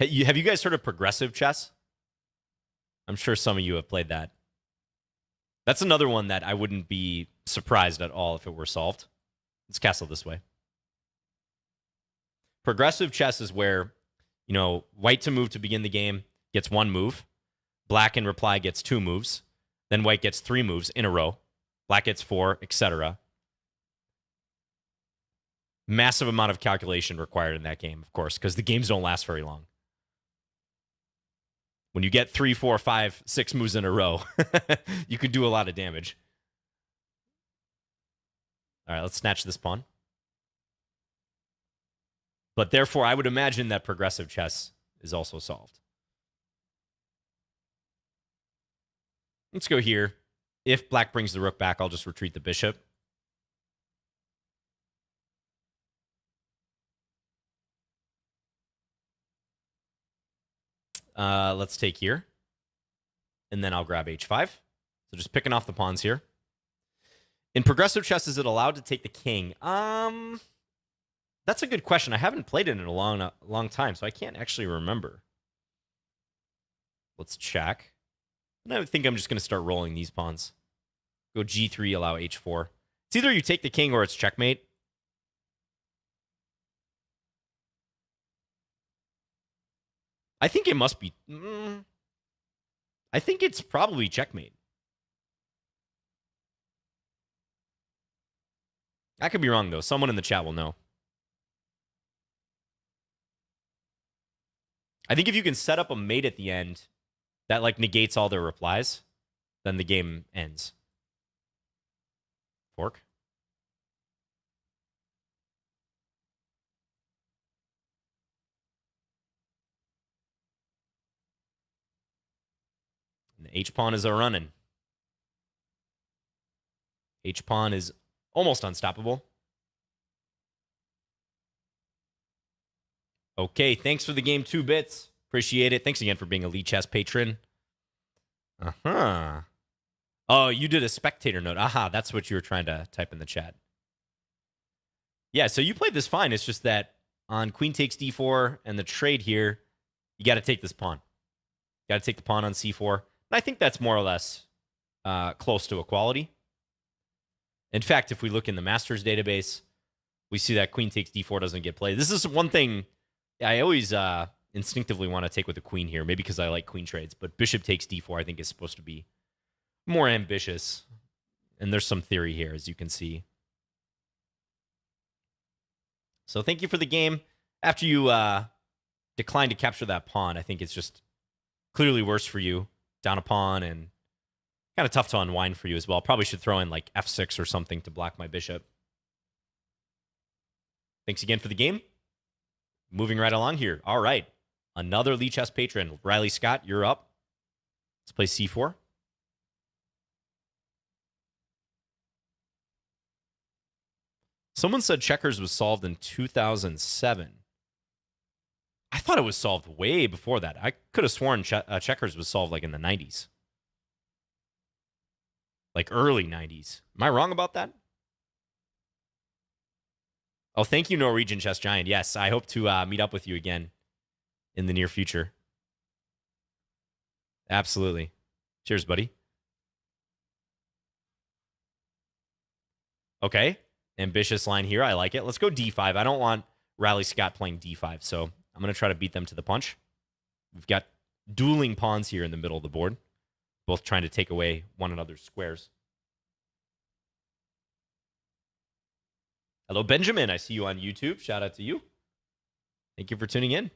Hey, have you guys heard of progressive chess? I'm sure some of you have played that. That's another one that I wouldn't be surprised at all if it were solved. Let's castle this way. Progressive chess is where, white to move to begin the game gets one move. Black in reply gets 2 moves. Then white gets 3 moves in a row. Black gets 4, etc. Massive amount of calculation required in that game, of course, because the games don't last very long. When you get 3, 4, 5, 6 moves in a row, you can do a lot of damage. All right, let's snatch this pawn. But therefore, I would imagine that progressive chess is also solved. Let's go here. If black brings the rook back, I'll just retreat the bishop. Let's take here. And then I'll grab h5. So just picking off the pawns here. In progressive chess, is it allowed to take the king? That's a good question. I haven't played it in a long time, so I can't actually remember. Let's check. And I think I'm just going to start rolling these pawns. Go g3, allow h4. It's either you take the king or it's checkmate. I think it must be... I think it's probably checkmate. I could be wrong, though. Someone in the chat will know. I think if you can set up a mate at the end that, negates all their replies, then the game ends. Fork. And the H-pawn is a-running. H-pawn is almost unstoppable. Okay, thanks for the game, 2-bits. Appreciate it. Thanks again for being a Lichess patron. Uh-huh. Oh, you did a spectator note. Aha, that's what you were trying to type in the chat. Yeah, so you played this fine. It's just that on queen takes d4 and the trade here, you got to take this pawn. Got to take the pawn on c4. And I think that's more or less close to equality. In fact, if we look in the Masters database, We see that queen takes d4 doesn't get played. This is one thing I always instinctively want to take with the queen here, maybe because I like queen trades, but bishop takes d4 I think is supposed to be more ambitious. And there's some theory here, as you can see. So thank you for the game. After you decline to capture that pawn, I think it's just clearly worse for you. Down a pawn and kind of tough to unwind for you as well. Probably should throw in like f6 or something to block my bishop. Thanks again for the game. Moving right along here. All right. Another Lichess patron. Riley Scott, you're up. Let's play c4. Someone said checkers was solved in 2007. I thought it was solved way before that. I could have sworn checkers was solved like in the 90s. Like early 90s. Am I wrong about that? Oh, thank you, Norwegian Chess Giant. Yes, I hope to meet up with you again in the near future. Absolutely. Cheers, buddy. Okay. Ambitious line here. I like it. Let's go d5. I don't want Riley Scott playing d5, so I'm going to try to beat them to the punch. We've got dueling pawns here in the middle of the board, both trying to take away one another's squares. Hello, Benjamin. I see you on YouTube. Shout out to you. Thank you for tuning in.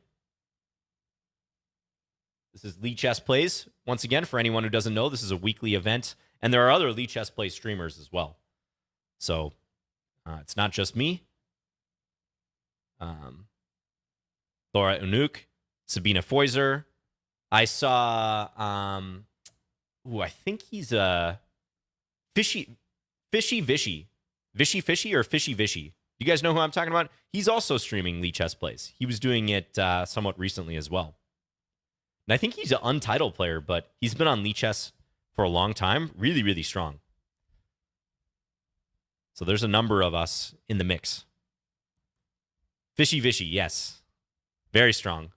This is Lichess Plays. Once again, for anyone who doesn't know, this is a weekly event, and there are other Lichess Plays streamers as well. So it's not just me. Laura Unuk, Sabina Feuser. I saw, I think he's a Fishy Vishy. Vishy Fishy or Fishy Vishy? You guys know who I'm talking about? He's also streaming Lichess Plays. He was doing it somewhat recently as well. And I think he's an untitled player, but he's been on Lichess for a long time. Really, really strong. So there's a number of us in the mix. Fishy Vishy, yes. Very strong.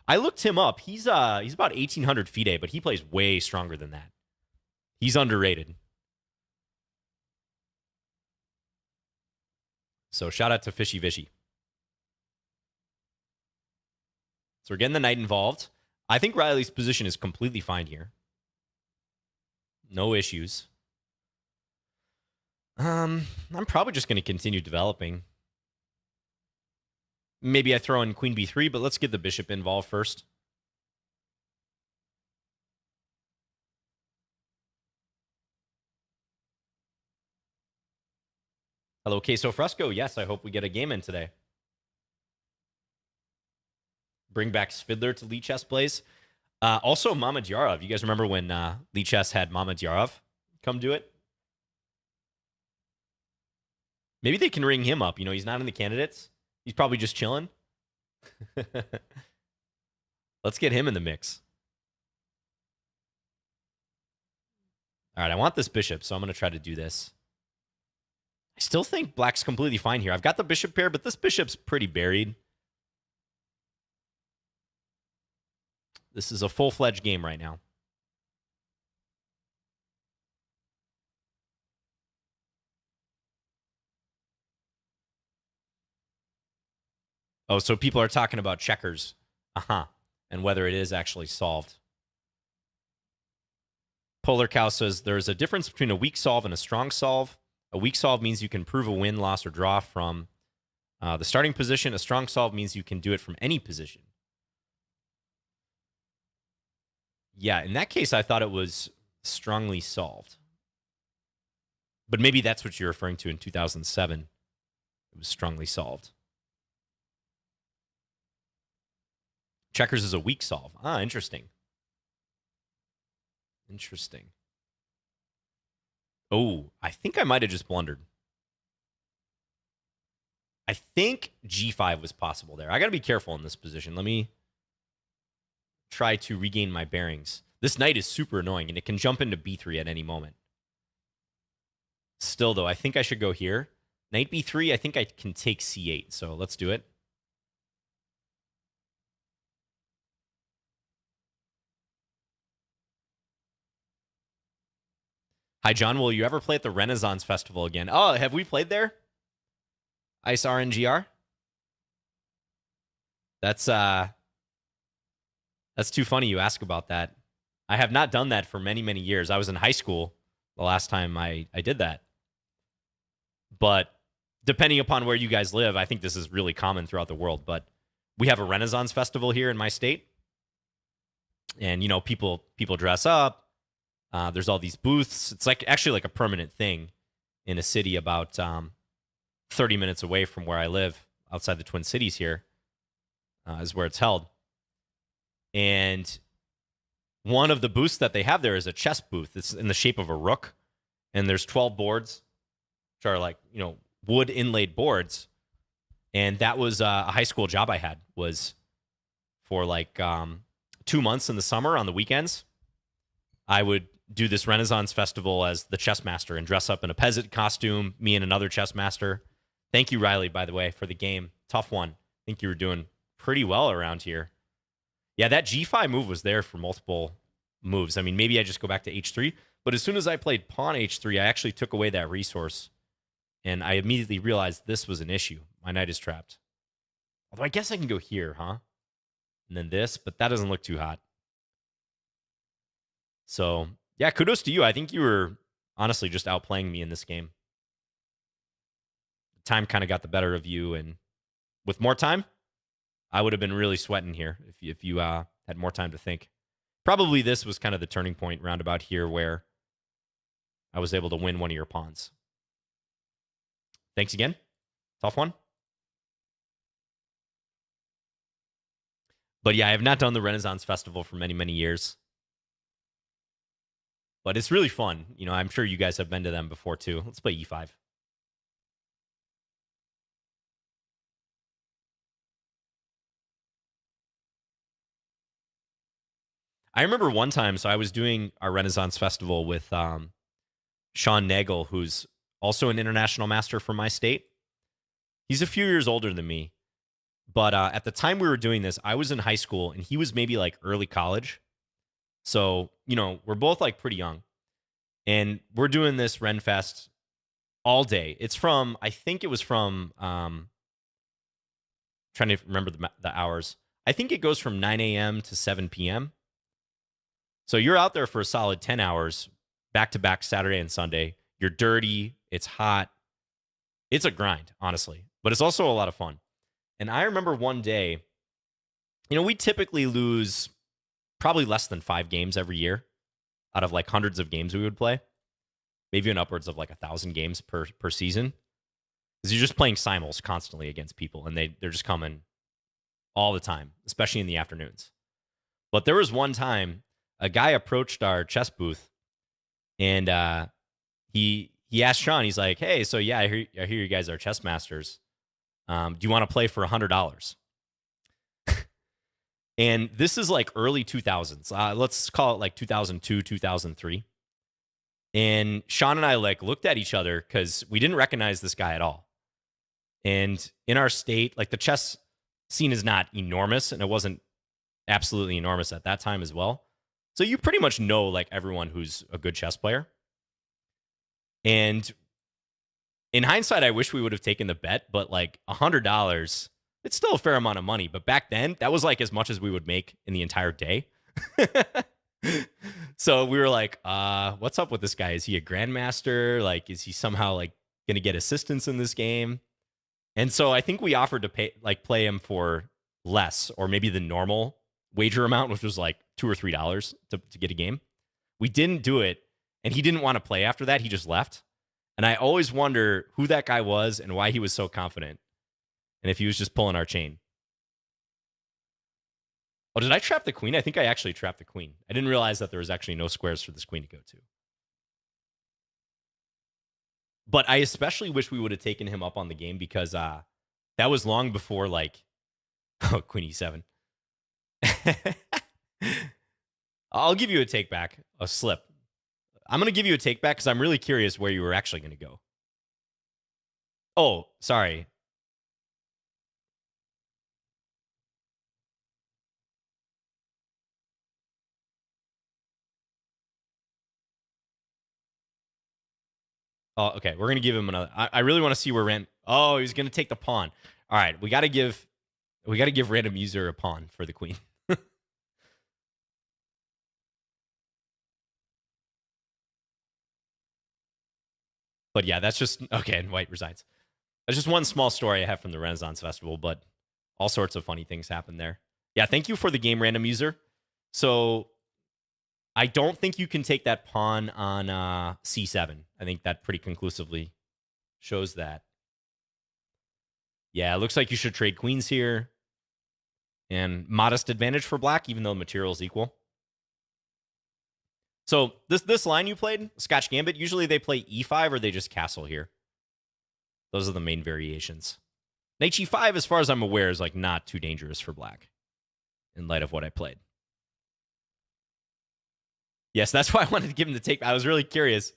I looked him up. He's about 1,800 FIDE, but he plays way stronger than that. He's underrated. So shout out to Fishy Vishy. So we're getting the knight involved. I think Riley's position is completely fine here. No issues. I'm probably just going to continue developing. Maybe I throw in queen b3, but let's get the bishop involved first. Hello, Queso Fresco. Yes, I hope we get a game in today. Bring back Svidler to Lichess Plays. Also, Mamedyarov. You guys remember when Lichess had Mamedyarov come do it? Maybe they can ring him up. You know, he's not in the candidates. He's probably just chilling. Let's get him in the mix. All right, I want this bishop, so I'm going to try to do this. I still think black's completely fine here. I've got the bishop pair, but this bishop's pretty buried. This is a full-fledged game right now. Oh, so people are talking about checkers. And whether it is actually solved. Polar Cow says there's a difference between a weak solve and a strong solve. A weak solve means you can prove a win, loss, or draw from the starting position. A strong solve means you can do it from any position. Yeah, in that case, I thought it was strongly solved. But maybe that's what you're referring to in 2007. It was strongly solved. Checkers is a weak solve. Ah, interesting. Interesting. Oh, I think I might have just blundered. I think G5 was possible there. I got to be careful in this position. Let me try to regain my bearings. This knight is super annoying, and it can jump into B3 at any moment. Still, though, I think I should go here. Knight B3, I think I can take C8, so let's do it. Hi, John. Will you ever play at the Renaissance Festival again? Oh, have we played there? Ice RNGR. That's too funny you ask about that. I have not done that for many, many years. I was in high school the last time I did that. But depending upon where you guys live, I think this is really common throughout the world. But we have a Renaissance festival here in my state. And, you know, people dress up. There's all these booths. It's like actually like a permanent thing in a city about 30 minutes away from where I live, outside the Twin Cities here, is where it's held. And one of the booths that they have there is a chess booth. It's in the shape of a rook. And there's 12 boards, which are like, you know, wood inlaid boards. And that was a high school job I had, was for like 2 months in the summer on the weekends. I would do this Renaissance festival as the chess master and dress up in a peasant costume, me and another chess master. Thank you, Riley, by the way, for the game. Tough one. I think you were doing pretty well around here. Yeah, that G5 move was there for multiple moves. I mean, maybe I just go back to H3, but as soon as I played pawn H3, I actually took away that resource, and I immediately realized this was an issue. My knight is trapped. Although I guess I can go here, huh? And then this, but that doesn't look too hot. So, yeah, kudos to you. I think you were honestly just outplaying me in this game. Time kind of got the better of you, and with more time, I would have been really sweating here if you had more time to think. Probably this was kind of the turning point roundabout here where I was able to win one of your pawns. Thanks again. Tough one. But yeah, I have not done the Renaissance Festival for many, many years. But it's really fun. You know, I'm sure you guys have been to them before too. Let's play E5. I remember one time, so I was doing our Renaissance Festival with Sean Nagel, who's also an international master from my state. He's a few years older than me. But at the time we were doing this, I was in high school and he was maybe like early college. So, you know, we're both like pretty young. And we're doing this Renfest all day. It's from, I think it was from, trying to remember the hours. I think it goes from 9 a.m. to 7 p.m. So you're out there for a solid 10 hours, back to back Saturday and Sunday. You're dirty. It's hot. It's a grind, honestly, but it's also a lot of fun. And I remember one day, you know, we typically lose probably less than 5 games every year out of like hundreds of games we would play, maybe even upwards of like 1,000 games per season. Because you're just playing simuls constantly against people, and they're just coming all the time, especially in the afternoons. But there was one time a guy approached our chess booth, and he asked Sean, he's like, "Hey, so yeah, I hear you guys are chess masters. Do you want to play for $100?" And this is like early 2000s. Let's call it like 2002, 2003. And Sean and I like looked at each other because we didn't recognize this guy at all. And in our state, like the chess scene is not enormous, and it wasn't absolutely enormous at that time as well. So you pretty much know like everyone who's a good chess player. And in hindsight, I wish we would have taken the bet, but like $100, it's still a fair amount of money. But back then, that was like as much as we would make in the entire day. So we were like, what's up with this guy? Is he a grandmaster? Like, is he somehow like going to get assistance in this game? And so I think we offered to play him for less, or maybe the normal wager amount, which was like $2 or $3 to get a game. We didn't do it, and he didn't want to play after that. He just left. And I always wonder who that guy was and why he was so confident, and if he was just pulling our chain. Oh, did I trap the queen? I think I actually trapped the queen. I didn't realize that there was actually no squares for this queen to go to. But I especially wish we would have taken him up on the game, because that was long before like, oh, queen e7. I'll give you a take back, a slip. I'm going to give you a take back because I'm really curious where you were actually going to go. Oh, sorry. Oh, okay. We're going to give him another. I really want to see where Oh, he's gonna take the pawn. All right, we gotta give random user a pawn for the queen. But yeah, that's just okay. And white resigns. That's just one small story I have from the Renaissance Festival, but all sorts of funny things happen there. Yeah, thank you for the game, random user. So I don't think you can take that pawn on c7. I think that pretty conclusively shows that. Yeah, it looks like you should trade queens here. And modest advantage for black, even though the material is equal. So this line you played, Scotch Gambit, usually they play e5 or they just castle here. Those are the main variations. Knight g5, as far as I'm aware, is like not too dangerous for black in light of what I played. Yes, that's why I wanted to give him the take. I was really curious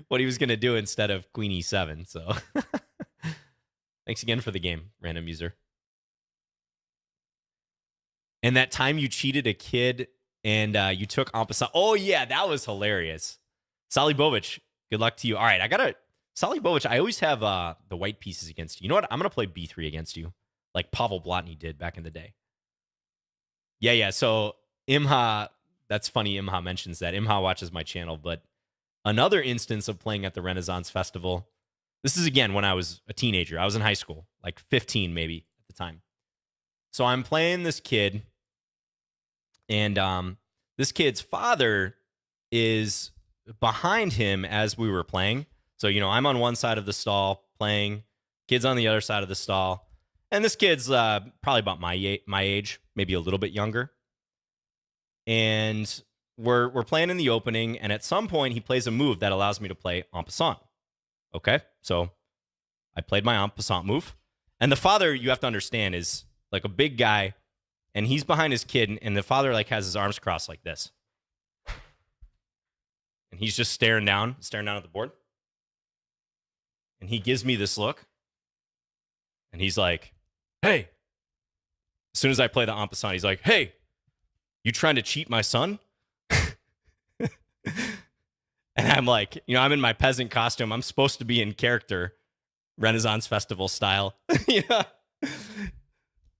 what he was going to do instead of queen e7. So thanks again for the game, random user. And that time you cheated a kid and you took en passant. Oh, yeah, that was hilarious. Sally Bovich, good luck to you. All right, I got to... Sally Bovich, I always have the white pieces against you. You know what? I'm going to play b3 against you, like Pavel Blatny did back in the day. Yeah. So Imha, that's funny. Imha mentions that. Imha watches my channel, but another instance of playing at the Renaissance Festival. This is, again, when I was a teenager. I was in high school, like 15 maybe at the time. So I'm playing this kid, and this kid's father is behind him as we were playing. So, I'm on one side of the stall playing, kid's on the other side of the stall. And this kid's probably about my age, maybe a little bit younger. And we're playing in the opening, and at some point he plays a move that allows me to play en passant. Okay, so I played my en passant move. And the father, you have to understand, is like a big guy, and he's behind his kid, and the father like has his arms crossed like this. And he's just staring down at the board. And he gives me this look. And he's like, hey. As soon as I play the en passant, he's like, hey, you trying to cheat my son? And I'm like, I'm in my peasant costume. I'm supposed to be in character, Renaissance Festival style. Yeah.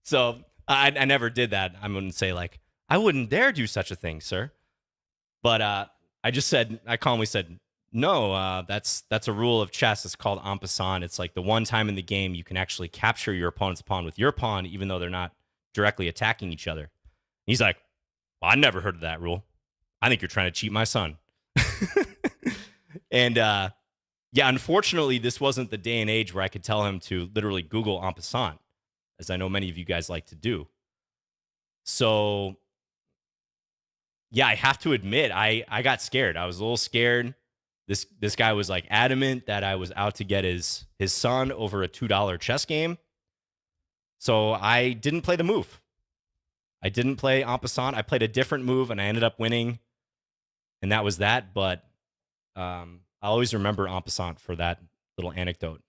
So I never did that. I wouldn't say like, I wouldn't dare do such a thing, sir. But I calmly said, no, that's a rule of chess. It's called en passant. It's like the one time in the game you can actually capture your opponent's pawn with your pawn, even though they're not directly attacking each other. He's like, well, I never heard of that rule. I think you're trying to cheat my son. And unfortunately, this wasn't the day and age where I could tell him to literally Google en passant, as I know many of you guys like to do. So, yeah, I have to admit, I got scared. I was a little scared. This guy was like adamant that I was out to get his son over a $2 chess game. So I didn't play the move. I didn't play en passant. I played a different move, and I ended up winning. And that was that. But I'll always remember en passant for that little anecdote.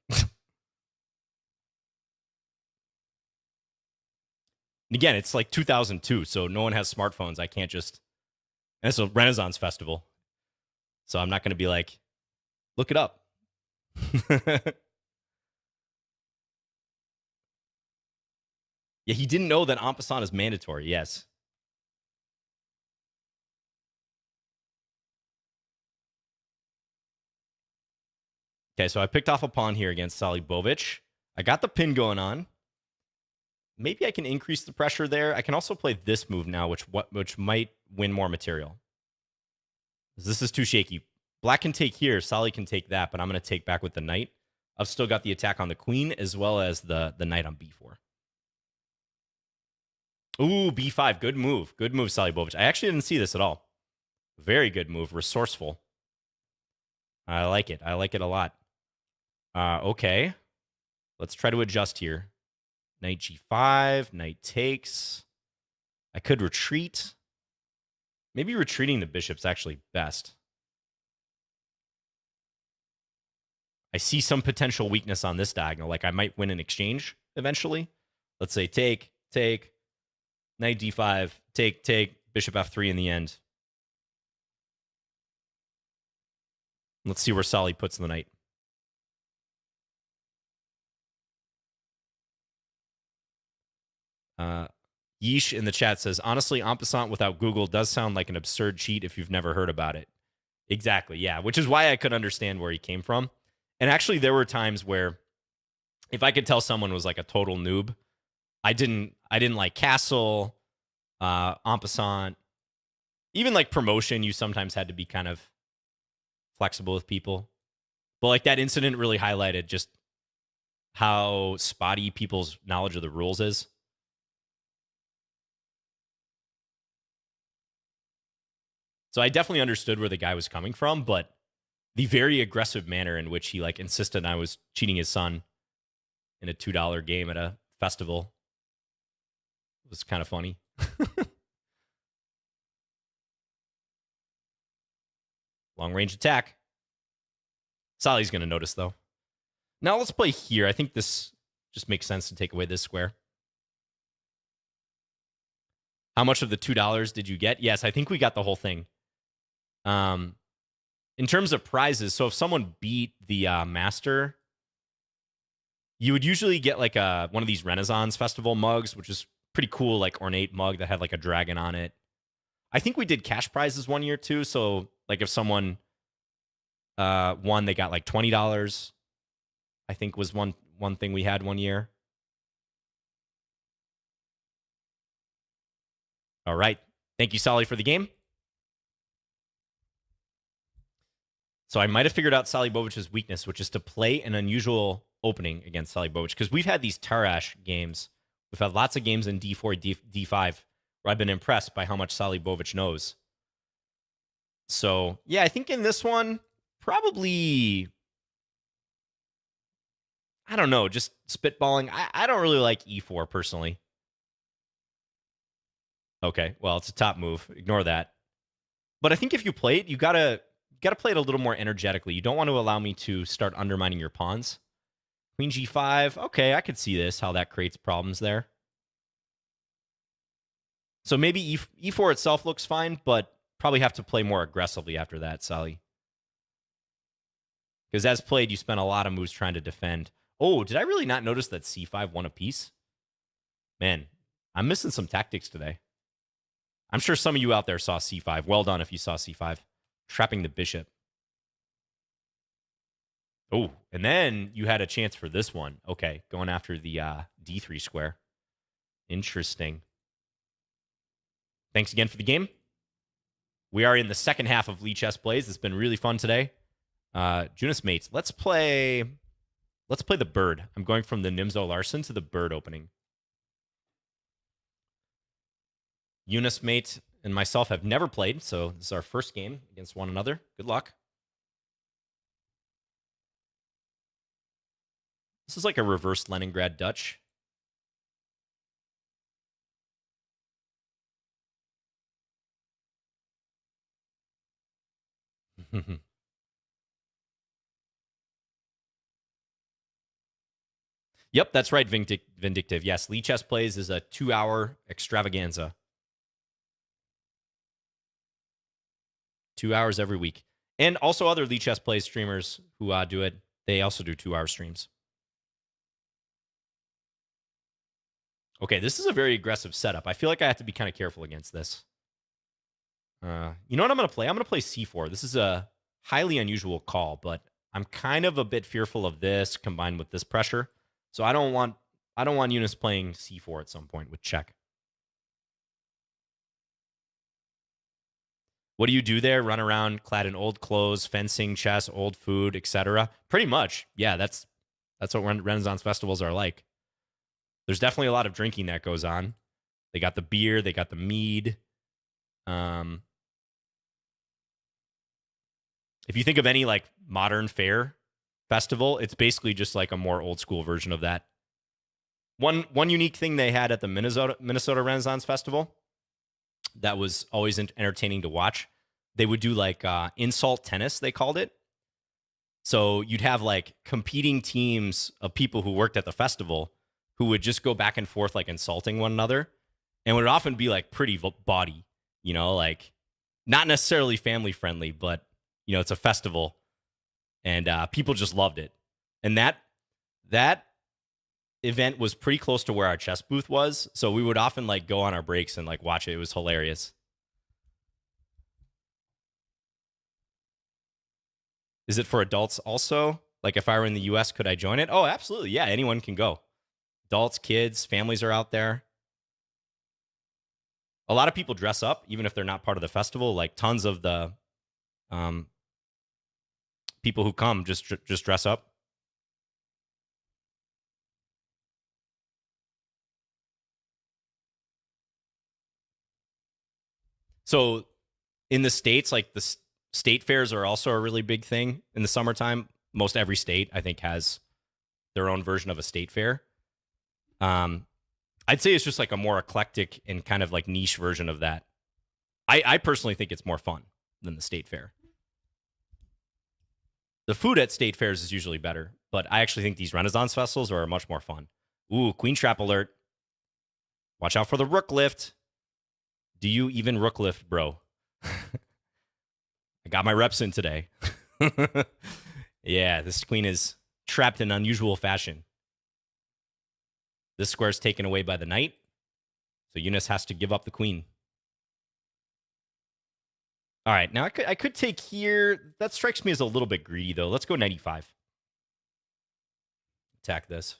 Again, it's like 2002, so no one has smartphones. I can't just... And it's a Renaissance Festival. So I'm not going to be like, look it up. Yeah, he didn't know that en passant is mandatory. Yes. Okay, so I picked off a pawn here against Sally Bovich. I got the pin going on. Maybe I can increase the pressure there. I can also play this move now, which might win more material. This is too shaky. Black can take here. Sally can take that, but I'm going to take back with the knight. I've still got the attack on the queen as well as the knight on b4. Ooh, b5. Good move. Good move, Sally Bovich. I actually didn't see this at all. Very good move. Resourceful. I like it. I like it a lot. Okay. Let's try to adjust here. Knight g5. Knight takes. I could retreat. Maybe retreating the bishop's actually best. I see some potential weakness on this diagonal. Like I might win an exchange eventually. Let's say take, knight d5, take, bishop f3 in the end. Let's see where Sally puts the knight. Uh, Yeesh in the chat says, honestly, en passant without Google does sound like an absurd cheat if you've never heard about it. Exactly, yeah, which is why I could understand where he came from. And actually, there were times where if I could tell someone was like a total noob, I didn't like Castle, en passant, even like promotion. You sometimes had to be kind of flexible with people. But like that incident really highlighted just how spotty people's knowledge of the rules is. So I definitely understood where the guy was coming from, but the very aggressive manner in which he like insisted I was cheating his son in a $2 game at a festival was kind of funny. Long range attack. Sally's going to notice though. Now let's play here. I think this just makes sense to take away this square. How much of the $2 did you get? Yes, I think we got the whole thing. In terms of prizes, so if someone beat the master, you would usually get like one of these Renaissance Festival mugs, which is pretty cool, like ornate mug that had like a dragon on it. I think we did cash prizes one year too. So like if someone won, they got like $20. I think was one thing we had one year. All right. Thank you, Sally, for the game. So I might have figured out Sally Bovich's weakness, which is to play an unusual opening against Sally Bovich, because we've had these Tarash games. We've had lots of games in D4, D5, where I've been impressed by how much Sally Bovich knows. So, yeah, I think in this one, probably, I don't know, just spitballing. I don't really like E4 personally. Okay, well, it's a top move. Ignore that. But I think if you play it, you gotta play it a little more energetically. You don't want to allow me to start undermining your pawns. Queen G5. Okay, I could see this, how that creates problems there. So maybe E4 itself looks fine, but probably have to play more aggressively after that, Sally. Because as played, you spent a lot of moves trying to defend. Oh, did I really not notice that C5 won a piece? Man, I'm missing some tactics today. I'm sure some of you out there saw C5. Well done if you saw C5. Trapping the bishop. Oh, and then you had a chance for this one. Okay, going after the D3 square. Interesting. Thanks again for the game. We are in the second half of Lichess Plays. It's been really fun today. Junis mates, let's play the bird. I'm going from the Nimzo Larson to the bird opening. Eunice mate and myself have never played, so this is our first game against one another. Good luck. This is like a reverse Leningrad Dutch. Yep, that's right, Vindictive. Yes, Lichess Plays is a 2-hour extravaganza. 2 hours every week. And also other Lichess Plays streamers who do it, they also do 2-hour streams. Okay, this is a very aggressive setup. I feel like I have to be kind of careful against this. You know what I'm going to play? I'm going to play C4. This is a highly unusual call, but I'm kind of a bit fearful of this combined with this pressure. So I don't want Eunice playing C4 at some point with check. What do you do there? Run around clad in old clothes, fencing, chess, old food, etc. Pretty much. Yeah, that's what Renaissance festivals are like. There's definitely a lot of drinking that goes on. They got the beer, they got the mead. If you think of any like modern fair festival, it's basically just like a more old school version of that. One unique thing they had at the Minnesota Renaissance Festival that was always entertaining to watch, they would do like insult tennis, they called it. So you'd have like competing teams of people who worked at the festival who would just go back and forth like insulting one another, and would often be like pretty bawdy, you know, like not necessarily family friendly, but you know, it's a festival, and people just loved it. And that event was pretty close to where our chess booth was, so we would often like go on our breaks and like watch it. It was hilarious. Is it for adults also? Like if I were in the US, could I join it? Oh, absolutely. Yeah, anyone can go. Adults, kids, families are out there. A lot of people dress up, even if they're not part of the festival. Like tons of the people who come just dress up. So in the States, like the state fairs are also a really big thing in the summertime. Most every state, I think, has their own version of a state fair. I'd say it's just like a more eclectic and kind of like niche version of that. I personally think it's more fun than the state fair. The food at state fairs is usually better, but I actually think these Renaissance festivals are much more fun. Ooh, queen trap alert. Watch out for the rook lift. Do you even rook lift, bro? I got my reps in today. Yeah, this queen is trapped in unusual fashion. This square is taken away by the knight, so Eunice has to give up the queen. All right, now I could take here. That strikes me as a little bit greedy, though. Let's go knight e5. Attack this.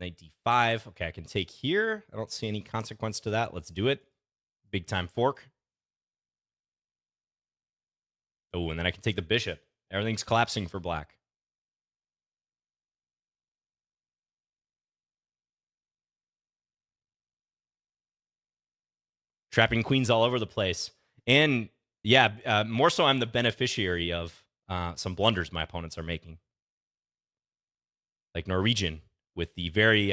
Knight d5. Okay, I can take here. I don't see any consequence to that. Let's do it. Big time fork. Oh, and then I can take the bishop. Everything's collapsing for black. Trapping queens all over the place. And yeah, more so I'm the beneficiary of some blunders my opponents are making. Like Norwegian with the very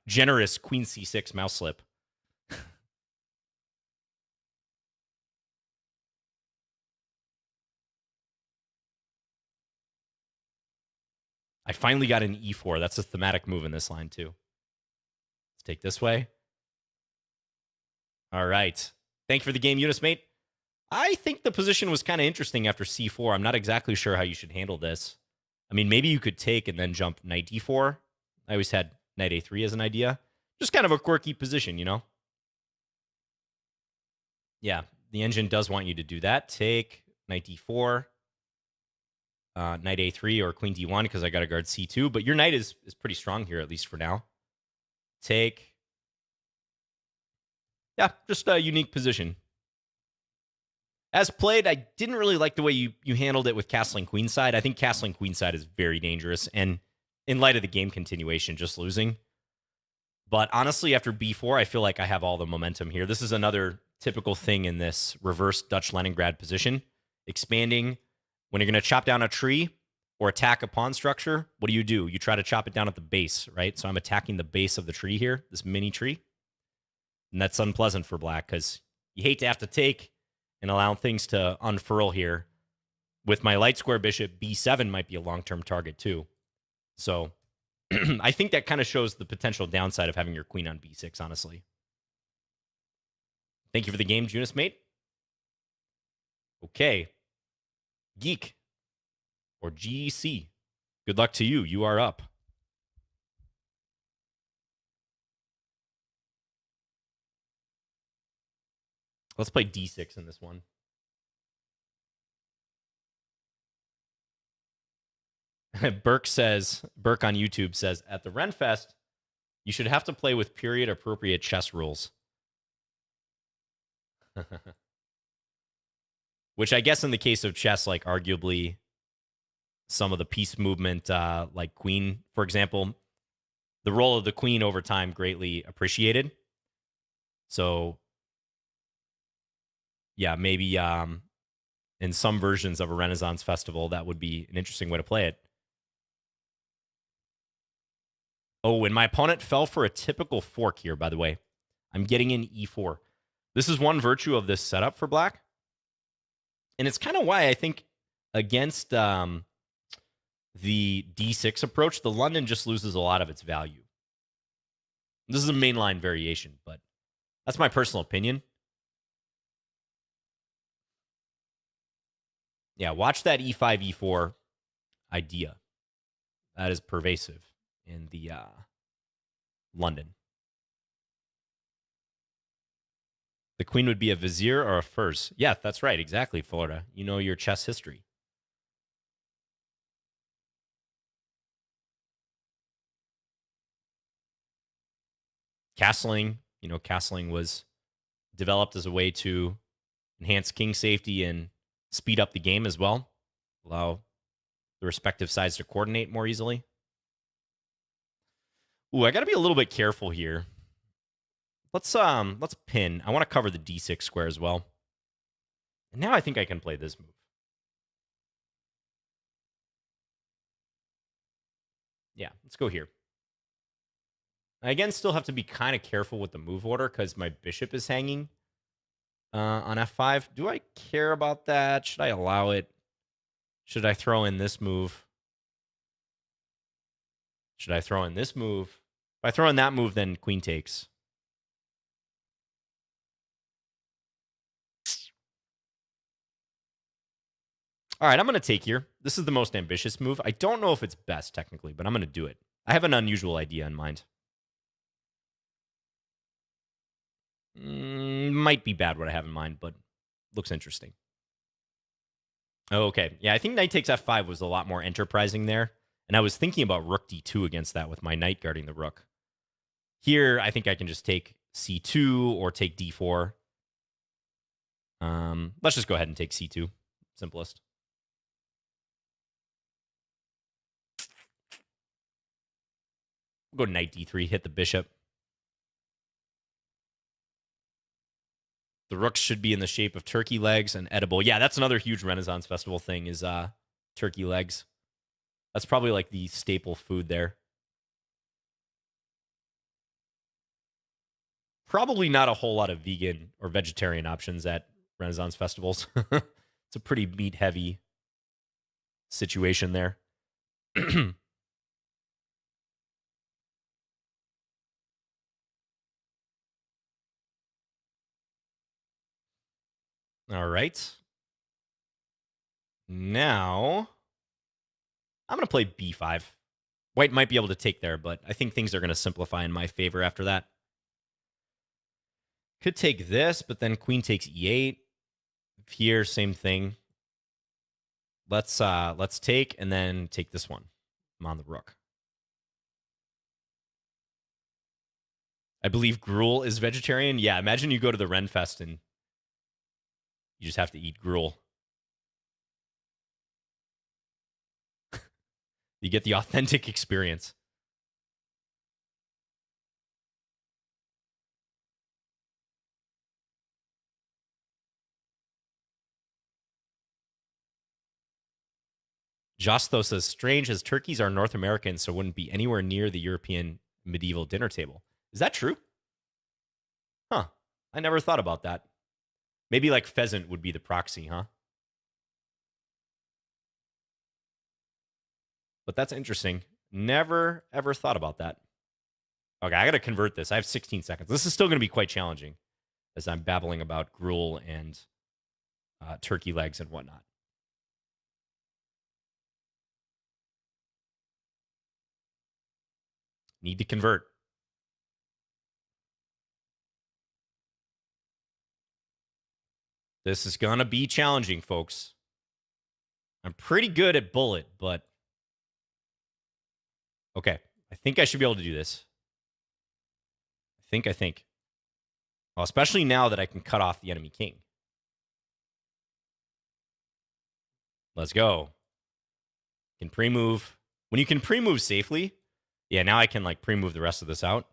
generous queen c6 mouse slip. I finally got an e4. That's a thematic move in this line, too. Let's take this way. All right. Thank you for the game, Eunice, mate. I think the position was kind of interesting after c4. I'm not exactly sure how you should handle this. I mean, maybe you could take and then jump knight d4. I always had knight a3 as an idea. Just kind of a quirky position, you know? Yeah, the engine does want you to do that. Take knight d4. Knight a3 or queen d1 because I got to guard c2. But your knight is pretty strong here, at least for now. Take. Yeah, just a unique position. As played, I didn't really like the way you handled it with castling queenside. I think castling queenside is very dangerous. And in light of the game continuation, just losing. But honestly, after b4, I feel like I have all the momentum here. This is another typical thing in this reverse Dutch Leningrad position. Expanding. When you're going to chop down a tree or attack a pawn structure, what do? You try to chop it down at the base, right? So I'm attacking the base of the tree here, this mini tree. And that's unpleasant for black because you hate to have to take and allow things to unfurl here. With my light square bishop, b7 might be a long-term target too. So I think that kind of shows the potential downside of having your queen on b6, honestly. Thank you for the game, Eunice, mate. Okay. Geek or GC. Good luck to you. You are up. Let's play d6 in this one. Burke on YouTube says, at the Renfest, you should have to play with period appropriate chess rules. Which I guess in the case of chess, like arguably some of the piece movement, like queen, for example, the role of the queen over time greatly appreciated. So yeah, maybe in some versions of a Renaissance festival, that would be an interesting way to play it. Oh, and my opponent fell for a typical fork here, by the way. I'm getting in e4. This is one virtue of this setup for black. And it's kind of why I think against the d6 approach, the London just loses a lot of its value. This is a mainline variation, but that's my personal opinion. Yeah, watch that e5, e4 idea. That is pervasive in the London. The queen would be a vizier or a furs. Yeah, that's right. Exactly, Florida. You know your chess history. Castling, castling was developed as a way to enhance king safety and speed up the game as well, allow the respective sides to coordinate more easily. Ooh, I got to be a little bit careful here. Let's pin. I want to cover the d6 square as well. And now I think I can play this move. Yeah, let's go here. I again still have to be kind of careful with the move order because my bishop is hanging on f5. Do I care about that? Should I allow it? Should I throw in this move? Should I throw in this move? If I throw in that move, then queen takes. All right, I'm going to take here. This is the most ambitious move. I don't know if it's best technically, but I'm going to do it. I have an unusual idea in mind. Might be bad what I have in mind, but looks interesting. Okay. Yeah, I think knight takes f5 was a lot more enterprising there. And I was thinking about rook d2 against that with my knight guarding the rook. Here, I think I can just take c2 or take d4. Let's just go ahead and take c2. Simplest. We'll go knight d3, hit the bishop. The rooks should be in the shape of turkey legs and edible. Yeah, that's another huge Renaissance Festival thing is turkey legs. That's probably like the staple food there. Probably not a whole lot of vegan or vegetarian options at Renaissance festivals. It's a pretty meat-heavy situation there. All right. Now, I'm going to play b5. White might be able to take there, but I think things are going to simplify in my favor after that. Could take this, but then queen takes e8. Here, same thing. Let's take and then take this one. I'm on the rook. I believe gruel is vegetarian. Yeah, imagine you go to the Renfest and you just have to eat gruel. You get the authentic experience. Josto says, strange as turkeys are North American, so wouldn't be anywhere near the European medieval dinner table. Is that true? Huh. I never thought about that. Maybe like pheasant would be the proxy, huh? But that's interesting. Never, ever thought about that. Okay, I got to convert this. I have 16 seconds. This is still going to be quite challenging as I'm babbling about gruel and turkey legs and whatnot. Need to convert. This is going to be challenging, folks. I'm pretty good at bullet, but okay. I think I should be able to do this. I think. Well, especially now that I can cut off the enemy king. Let's go. Can pre-move. When you can pre-move safely, yeah, now I can like pre-move the rest of this out.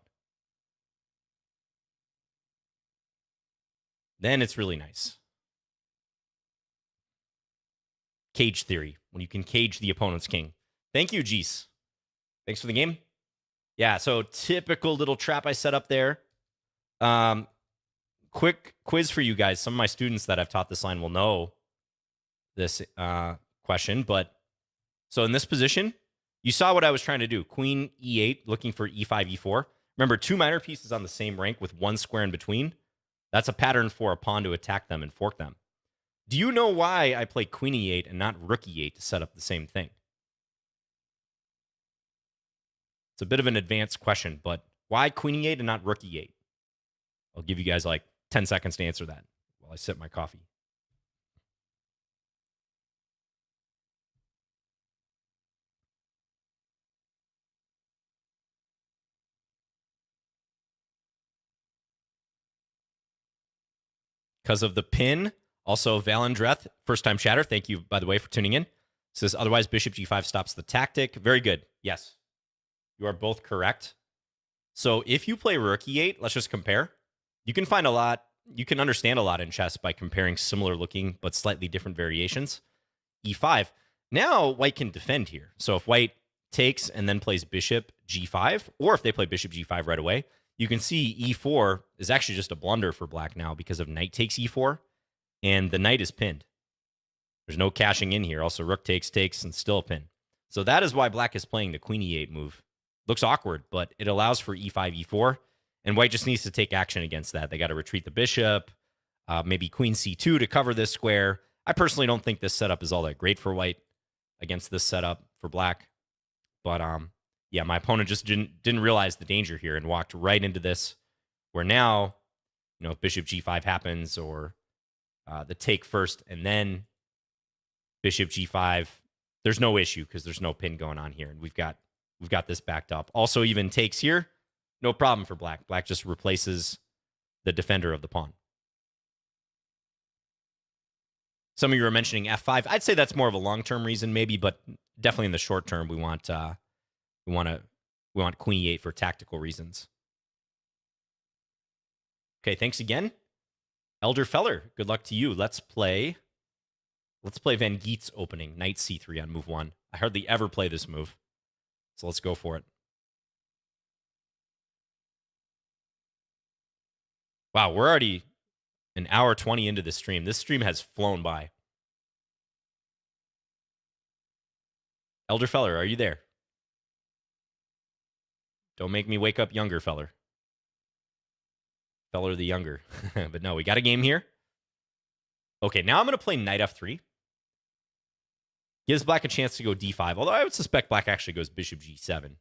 Then it's really nice. Cage theory, when you can cage the opponent's king. Thank you, Jeez. Thanks for the game. Yeah, so typical little trap I set up there. Quick quiz for you guys. Some of my students that I've taught this line will know this question, but so in this position, you saw what I was trying to do. Queen e8, looking for e5, e4. Remember, two minor pieces on the same rank with one square in between. That's a pattern for a pawn to attack them and fork them. Do you know why I play queen e8 and not rook e8 to set up the same thing? It's a bit of an advanced question, but why queen e8 and not rook e8? I'll give you guys like 10 seconds to answer that while I sip my coffee. Because of the pin. Also, Valendreth, first time chatter. Thank you, by the way, for tuning in. Says, otherwise, bishop g5 stops the tactic. Very good. Yes. You are both correct. So if you play rook e8, let's just compare. You can find a lot. You can understand a lot in chess by comparing similar looking but slightly different variations. e5. Now, white can defend here. So if white takes and then plays bishop g5, or if they play bishop g5 right away, you can see e4 is actually just a blunder for black now because of knight takes e4, and the knight is pinned. There's no cashing in here. Also, rook takes, and still a pin. So that is why black is playing the queen e8 move. Looks awkward, but it allows for e5, e4, and white just needs to take action against that. They got to retreat the bishop, maybe queen c2 to cover this square. I personally don't think this setup is all that great for white against this setup for black. But yeah, my opponent just didn't realize the danger here and walked right into this, where now, you know, if bishop g5 happens, or the take first and then bishop g5, there's no issue because there's no pin going on here, and we've got this backed up. Also, even takes here, no problem for black. Black just replaces the defender of the pawn. Some of you are mentioning f5. I'd say that's more of a long-term reason, maybe, but definitely in the short term, we want queen e8 for tactical reasons. Okay, thanks again, Elder Feller. Good luck to you. Let's play Van Geet's opening, knight c3 on move 1. I hardly ever play this move, so let's go for it. Wow, we're already an hour 20 into the stream. This stream has flown by. Elder Feller, are you there? Don't make me wake up younger Feller. Feller the younger. But no, we got a game here. Okay, now I'm going to play knight f3. Gives black a chance to go d5, although I would suspect black actually goes bishop g7.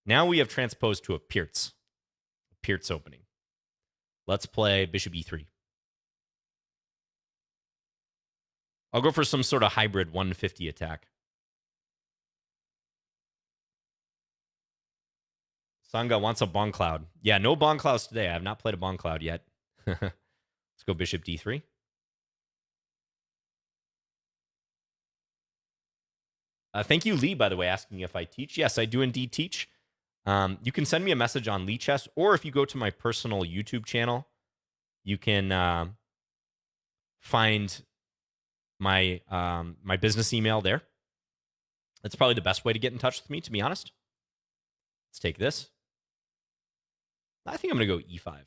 Now we have transposed to a Pierce opening. Let's play bishop e3. I'll go for some sort of hybrid 150 attack. Sangha wants a Bong Cloud. Yeah, no Bong Clouds today. I have not played a Bong Cloud yet. Let's go bishop d3. Thank you, Lee, by the way, asking if I teach. Yes, I do indeed teach. You can send me a message on Lichess, or if you go to my personal YouTube channel, you can find my my business email there. That's probably the best way to get in touch with me, to be honest. Let's take this. I think I'm going to go e5.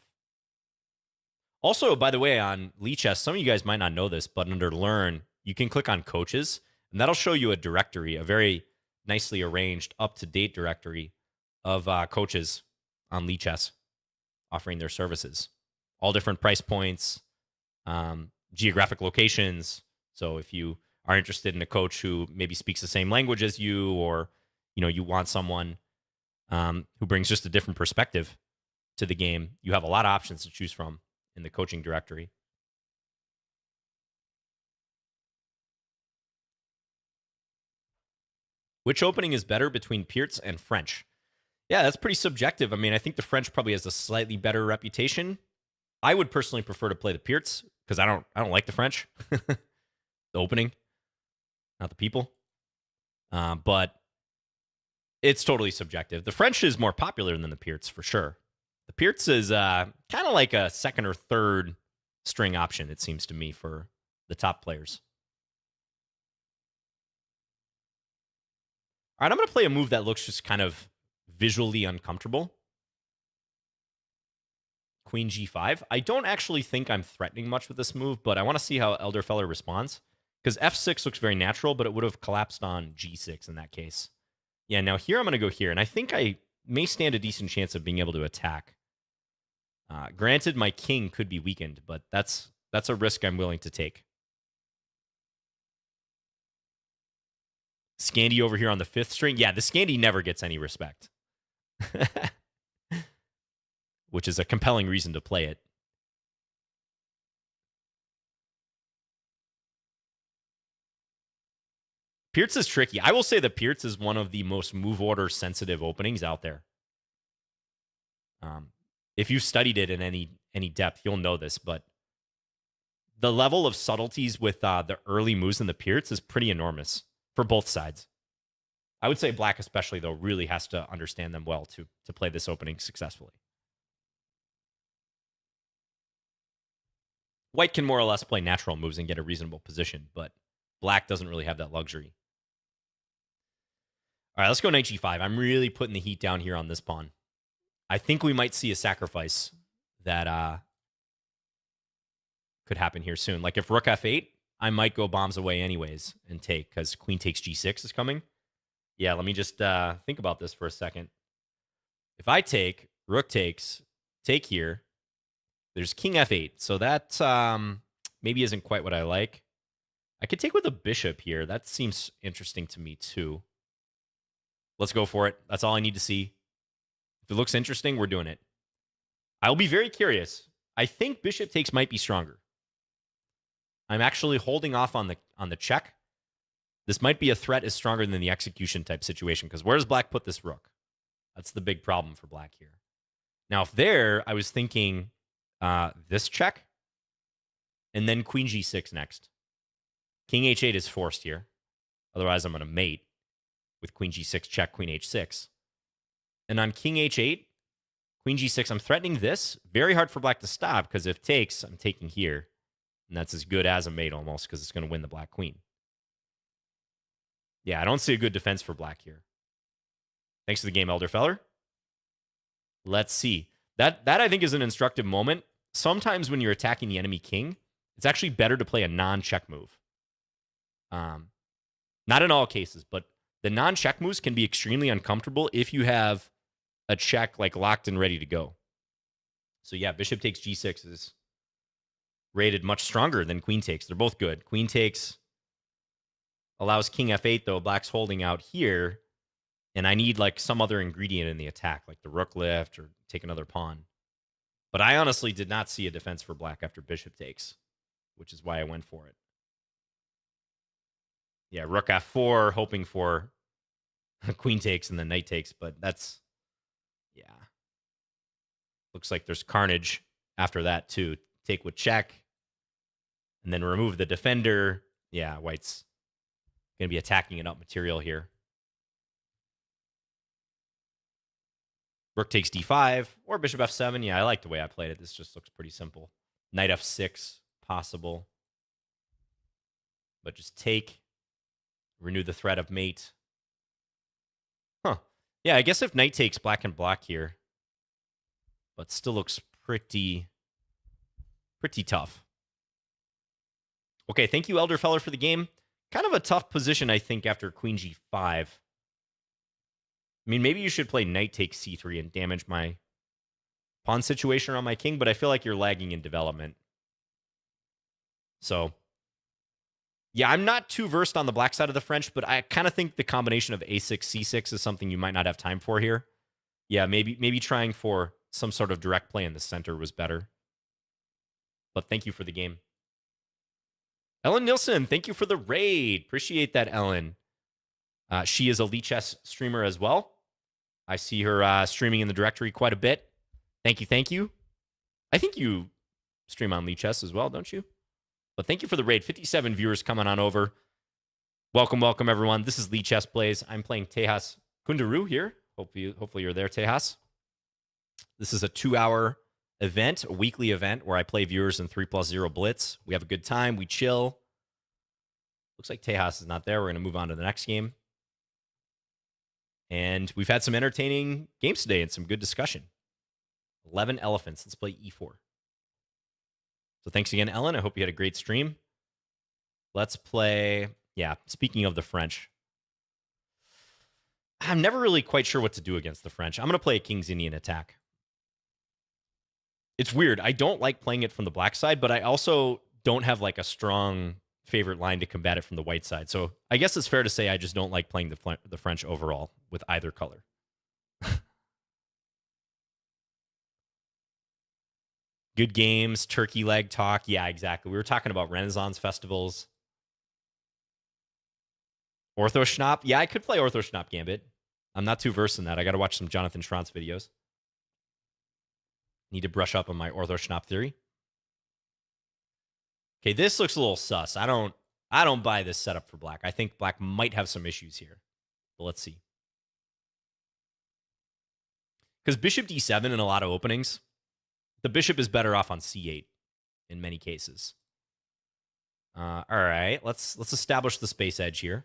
Also, by the way, on Lichess, some of you guys might not know this, but under Learn, you can click on Coaches, and that'll show you a directory, a very nicely arranged, up-to-date directory of coaches on Lichess offering their services. All different price points, geographic locations. So if you are interested in a coach who maybe speaks the same language as you, or you want someone who brings just a different perspective to the game, you have a lot of options to choose from in the coaching directory. Which opening is better between Pierce and French? Yeah, that's pretty subjective. I mean, I think the French probably has a slightly better reputation. I would personally prefer to play the Pierce because I don't like the French. The opening, not the people. But it's totally subjective. The French is more popular than the Pierce for sure. The Pierce is kind of like a second or third string option, it seems to me, for the top players. All right, I'm going to play a move that looks just kind of visually uncomfortable. Queen g5. I don't actually think I'm threatening much with this move, but I want to see how Elderfeller responds. Because f6 looks very natural, but it would have collapsed on g6 in that case. Yeah, now here I'm going to go here, and I think I may stand a decent chance of being able to attack. Granted, my king could be weakened, but that's a risk I'm willing to take. Scandi over here on the 5th string. Yeah, the Scandi never gets any respect. Which is a compelling reason to play it. Pierce is tricky. I will say that Pierce is one of the most move order sensitive openings out there. If you've studied it in any depth, you'll know this, but the level of subtleties with the early moves in the Pierce is pretty enormous for both sides. I would say black especially, though, really has to understand them well to play this opening successfully. White can more or less play natural moves and get a reasonable position, but black doesn't really have that luxury. All right, let's go knight g5. I'm really putting the heat down here on this pawn. I think we might see a sacrifice that could happen here soon. Like if rook f8, I might go bombs away anyways and take, because queen takes g6 is coming. Yeah, let me just think about this for a second. If I take, rook takes, take here, there's king f8. So that maybe isn't quite what I like. I could take with a bishop here. That seems interesting to me too. Let's go for it. That's all I need to see. If it looks interesting, we're doing it. I'll be very curious. I think bishop takes might be stronger. I'm actually holding off on the check. This might be a threat is stronger than the execution type situation, because where does black put this rook? That's the big problem for black here. Now, if there, I was thinking this check, and then queen g6 next. King h8 is forced here. Otherwise, I'm going to mate with queen g6 check, queen h6. And on king h8, queen g6, I'm threatening this. Very hard for black to stop, because if takes, I'm taking here. And that's as good as a mate almost, because it's going to win the black queen. Yeah, I don't see a good defense for black here. Thanks for the game, Elderfeller. Let's see. That I think is an instructive moment. Sometimes when you're attacking the enemy king, it's actually better to play a non-check move. Not in all cases, but the non-check moves can be extremely uncomfortable if you have a check like locked and ready to go. So yeah, bishop takes g6 is rated much stronger than queen takes. They're both good. Queen takes allows king f8, though. Black's holding out here, and I need like some other ingredient in the attack, like the rook lift or take another pawn. But I honestly did not see a defense for black after bishop takes, which is why I went for it. Yeah, rook f4, hoping for queen takes and then knight takes, but that's, yeah. Looks like there's carnage after that, too. Take with check, and then remove the defender. Yeah, white's going to be attacking it up material here. Rook takes d5, or bishop f7. Yeah, I like the way I played it. This just looks pretty simple. Knight f6, possible. But just take, renew the threat of mate. Huh. Yeah, I guess if knight takes, black can block here. But still looks pretty tough. Okay, thank you, Elderfeller, for the game. Kind of a tough position, I think, after queen g5. I mean, maybe you should play knight takes c3 and damage my pawn situation around my king, but I feel like you're lagging in development. So, yeah, I'm not too versed on the black side of the French, but I kind of think the combination of a6, c6 is something you might not have time for here. Yeah, maybe trying for some sort of direct play in the center was better. But thank you for the game. Ellen Nilsson, thank you for the raid. Appreciate that, Ellen. She is a Lichess streamer as well. I see her streaming in the directory quite a bit. Thank you, thank you. I think you stream on Lichess as well, don't you? But thank you for the raid. 57 viewers coming on over. Welcome, welcome, everyone. This is Lichess Plays. I'm playing Tejas Kundaru here. Hopefully you're there, Tejas. This is a 2-hour event, a weekly event where I play viewers in 3+0 Blitz. We have a good time. We chill. Looks like Tejas is not there. We're going to move on to the next game. And we've had some entertaining games today and some good discussion. 11 elephants. Let's play e4. So thanks again, Ellen. I hope you had a great stream. Let's play... Yeah, speaking of the French. I'm never really quite sure what to do against the French. I'm going to play a King's Indian attack. It's weird. I don't like playing it from the black side, but I also don't have like a strong favorite line to combat it from the white side. So I guess it's fair to say I just don't like playing the French overall with either color. Good games, turkey leg talk. Yeah, exactly. We were talking about Renaissance festivals. Ortho Schnapp. Yeah, I could play Ortho Schnapp Gambit. I'm not too versed in that. I got to watch some Jonathan Schrantz videos. Need to brush up on my Ortho Schnapp theory. Okay, this looks a little sus. I don't buy this setup for black. I think black might have some issues here. But let's see. Because bishop d7 in a lot of openings, the bishop is better off on c8 in many cases. All right, let's establish the space edge here.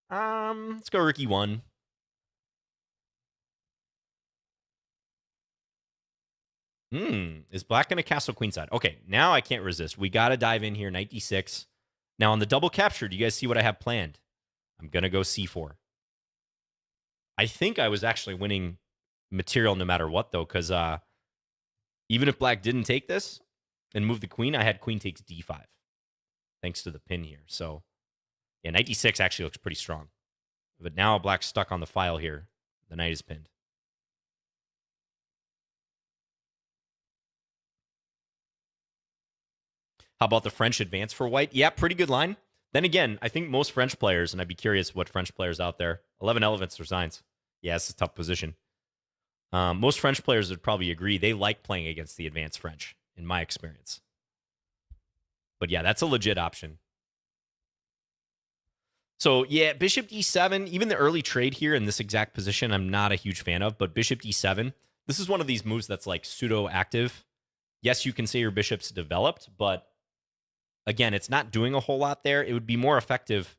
Let's go rook e1. Is black going to castle queenside? Okay, now I can't resist. We got to dive in here, knight d6. Now on the double capture, do you guys see what I have planned? I'm going to go c4. I think I was actually winning material no matter what, though, because even if black didn't take this and move the queen, I had queen takes d5, thanks to the pin here. So, yeah, knight d6 actually looks pretty strong. But now black's stuck on the file here. The knight is pinned. How about the French advance for white? Yeah, pretty good line. Then again, I think most French players, and I'd be curious what French players out there, 11 elephants resigns. Yeah, it's a tough position. Most French players would probably agree they like playing against the advanced French, in my experience. But yeah, that's a legit option. So yeah, bishop d7, even the early trade here in this exact position, I'm not a huge fan of, but bishop d7, this is one of these moves that's like pseudo-active. Yes, you can say your bishop's developed, but again, it's not doing a whole lot there. It would be more effective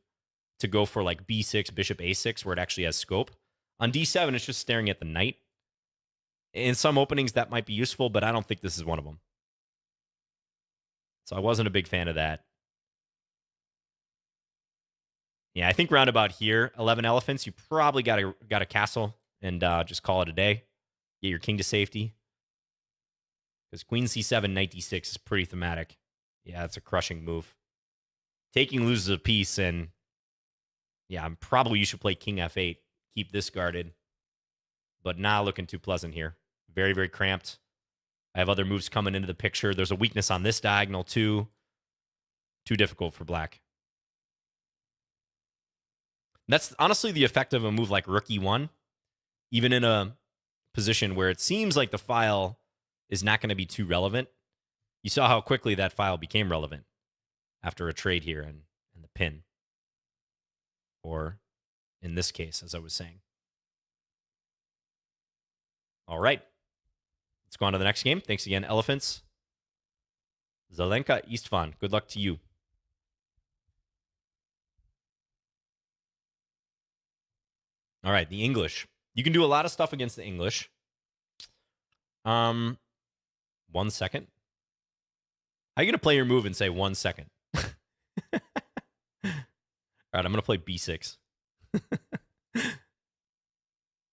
to go for like b6, bishop a6, where it actually has scope. On d7, it's just staring at the knight. In some openings, that might be useful, but I don't think this is one of them. So I wasn't a big fan of that. Yeah, I think roundabout here, 11 elephants, you probably got a castle and just call it a day. Get your king to safety. Because queen c7, knight d6 is pretty thematic. Yeah, it's a crushing move. Taking loses a piece, and yeah, probably you should play king f8. Keep this guarded. But not looking too pleasant here. Very, very cramped. I have other moves coming into the picture. There's a weakness on this diagonal, too. Too difficult for black. That's honestly the effect of a move like rook e1. Even in a position where it seems like the file is not going to be too relevant. You saw how quickly that file became relevant after a trade here and the pin. Or in this case, as I was saying. All right. Let's go on to the next game. Thanks again, Elephants. Zelenka Istvan. Good luck to you. All right, the English. You can do a lot of stuff against the English. 1 second. How are you going to play your move and say 1 second? All right, I'm going to play b6.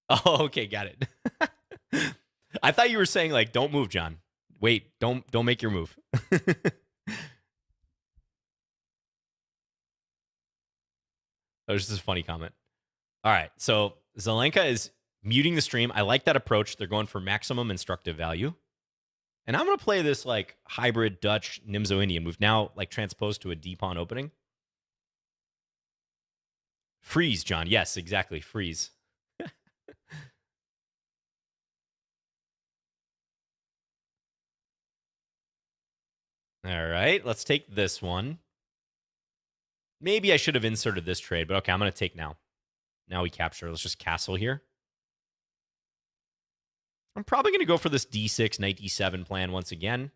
Oh, okay, got it. I thought you were saying, like, don't move, John. Wait, don't make your move. That was just a funny comment. All right, so Zelenka is muting the stream. I like that approach. They're going for maximum instructive value. And I'm going to play this, like, hybrid Dutch Nimzo-Indian. We've now, like, transposed to a D-pawn opening. Freeze, John. Yes, exactly. Freeze. All right, let's take this one. Maybe I should have inserted this trade, but okay, I'm going to take now. Now we capture. Let's just castle here. I'm probably going to go for this d6, knight d7 plan once again.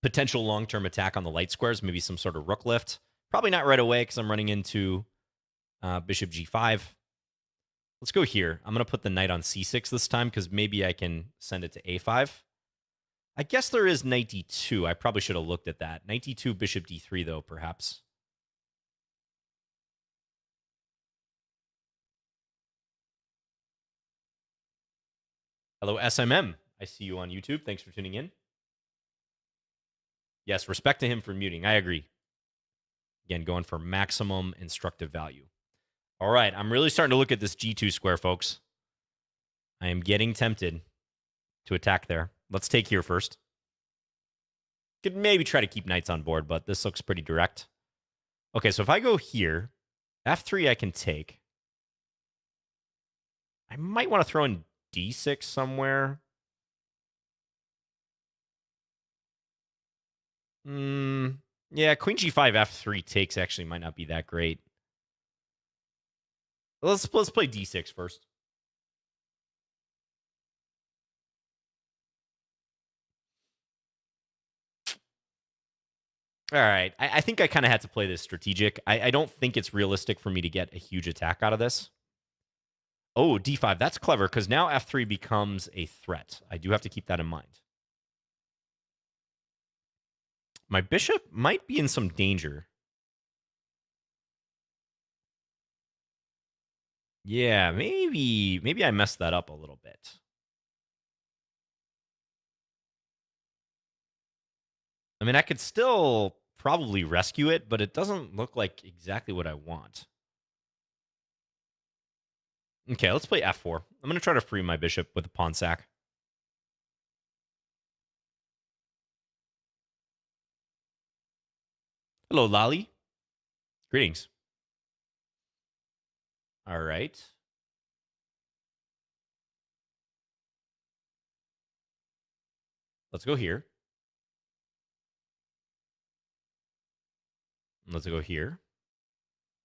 Potential long-term attack on the light squares, maybe some sort of rook lift. Probably not right away because I'm running into bishop g5. Let's go here. I'm going to put the knight on c6 this time because maybe I can send it to a5. I guess there is knight d2. I probably should have looked at that. Knight d2, bishop d3, though, perhaps. Hello, SMM. I see you on YouTube. Thanks for tuning in. Yes, respect to him for muting. I agree. Again, going for maximum instructive value. All right, I'm really starting to look at this G2 square, folks. I am getting tempted to attack there. Let's take here first. Could maybe try to keep knights on board, but this looks pretty direct. Okay, so if I go here, F3 I can take. I might want to throw in D6 somewhere. Yeah, Queen G5, F3 takes actually might not be that great. Let's play D6 first. All right. I think I kind of had to play this strategic. I don't think it's realistic for me to get a huge attack out of this. Oh, D5. That's clever because now F3 becomes a threat. I do have to keep that in mind. My bishop might be in some danger. Yeah, maybe I messed that up a little bit. I mean, I could still probably rescue it, but it doesn't look like exactly what I want. Okay, let's play F4. I'm going to try to free my bishop with a pawn sack. Hello, Lali. Greetings. All right. Let's go here. Let's go here.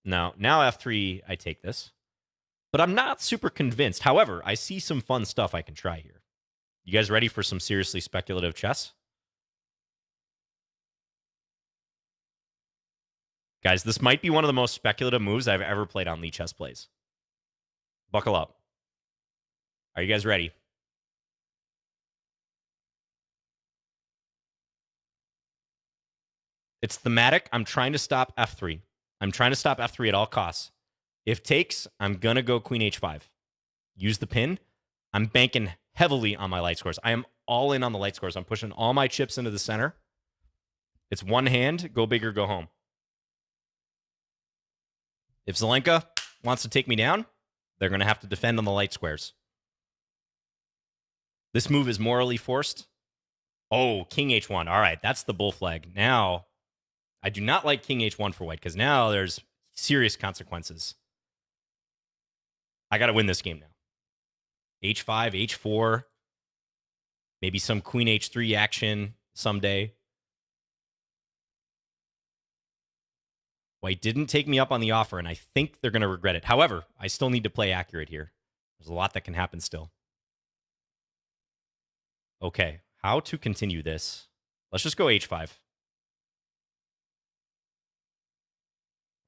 Now F3, I take this. But I'm not super convinced. However, I see some fun stuff I can try here. You guys ready for some seriously speculative chess? Guys, this might be one of the most speculative moves I've ever played on Lichess Plays. Buckle up. Are you guys ready? It's thematic. I'm trying to stop F3. I'm trying to stop F3 at all costs. If takes, I'm going to go Queen H5. Use the pin. I'm banking heavily on my light scores. I am all in on the light scores. I'm pushing all my chips into the center. It's one hand. Go big or go home. If Zelenka wants to take me down, they're going to have to defend on the light squares. This move is morally forced. Oh, King H1. All right, that's the bull flag. Now, I do not like King H1 for white because now there's serious consequences. I got to win this game now. H5, H4, maybe some Queen H3 action someday. White didn't take me up on the offer, and I think they're going to regret it. However, I still need to play accurate here. There's a lot that can happen still. Okay, how to continue this? Let's just go H5.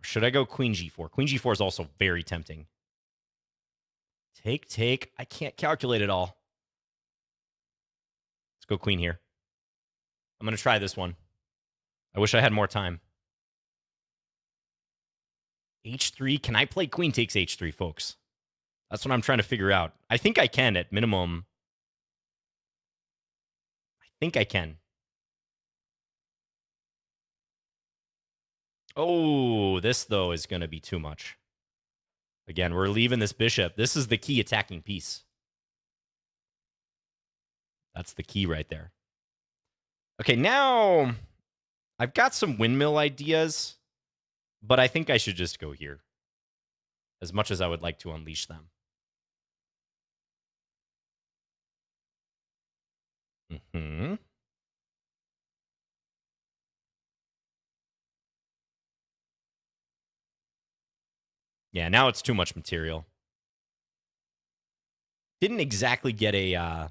Or should I go Queen G4? Queen G4 is also very tempting. Take. I can't calculate it all. Let's go Queen here. I'm going to try this one. I wish I had more time. H3. Can I play Queen takes H3, folks? That's what I'm trying to figure out. I think I can at minimum. I think I can. Oh, this, though, is going to be too much. Again, we're leaving this bishop. This is the key attacking piece. That's the key right there. Okay, now I've got some windmill ideas, but I think I should just go here, as much as I would like to unleash them. Yeah, now it's too much material. Didn't exactly get a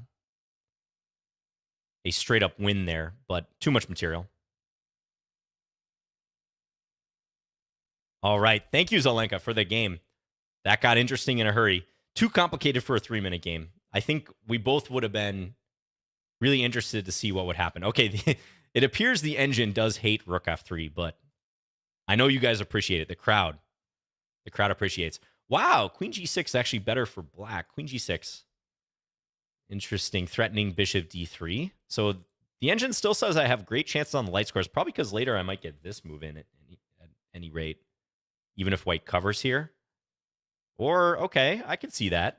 straight up win there, but too much material. All right. Thank you, Zelenka, for the game. That got interesting in a hurry. Too complicated for a 3-minute game. I think we both would have been really interested to see what would happen. Okay, it appears the engine does hate Rook F3, but I know you guys appreciate it. The crowd appreciates. Wow, Queen G6 is actually better for black. Queen G6. Interesting. Threatening bishop d3. So the engine still says I have great chances on the light squares, probably because later I might get this move in at any rate, even if white covers here. Or, okay, I can see that.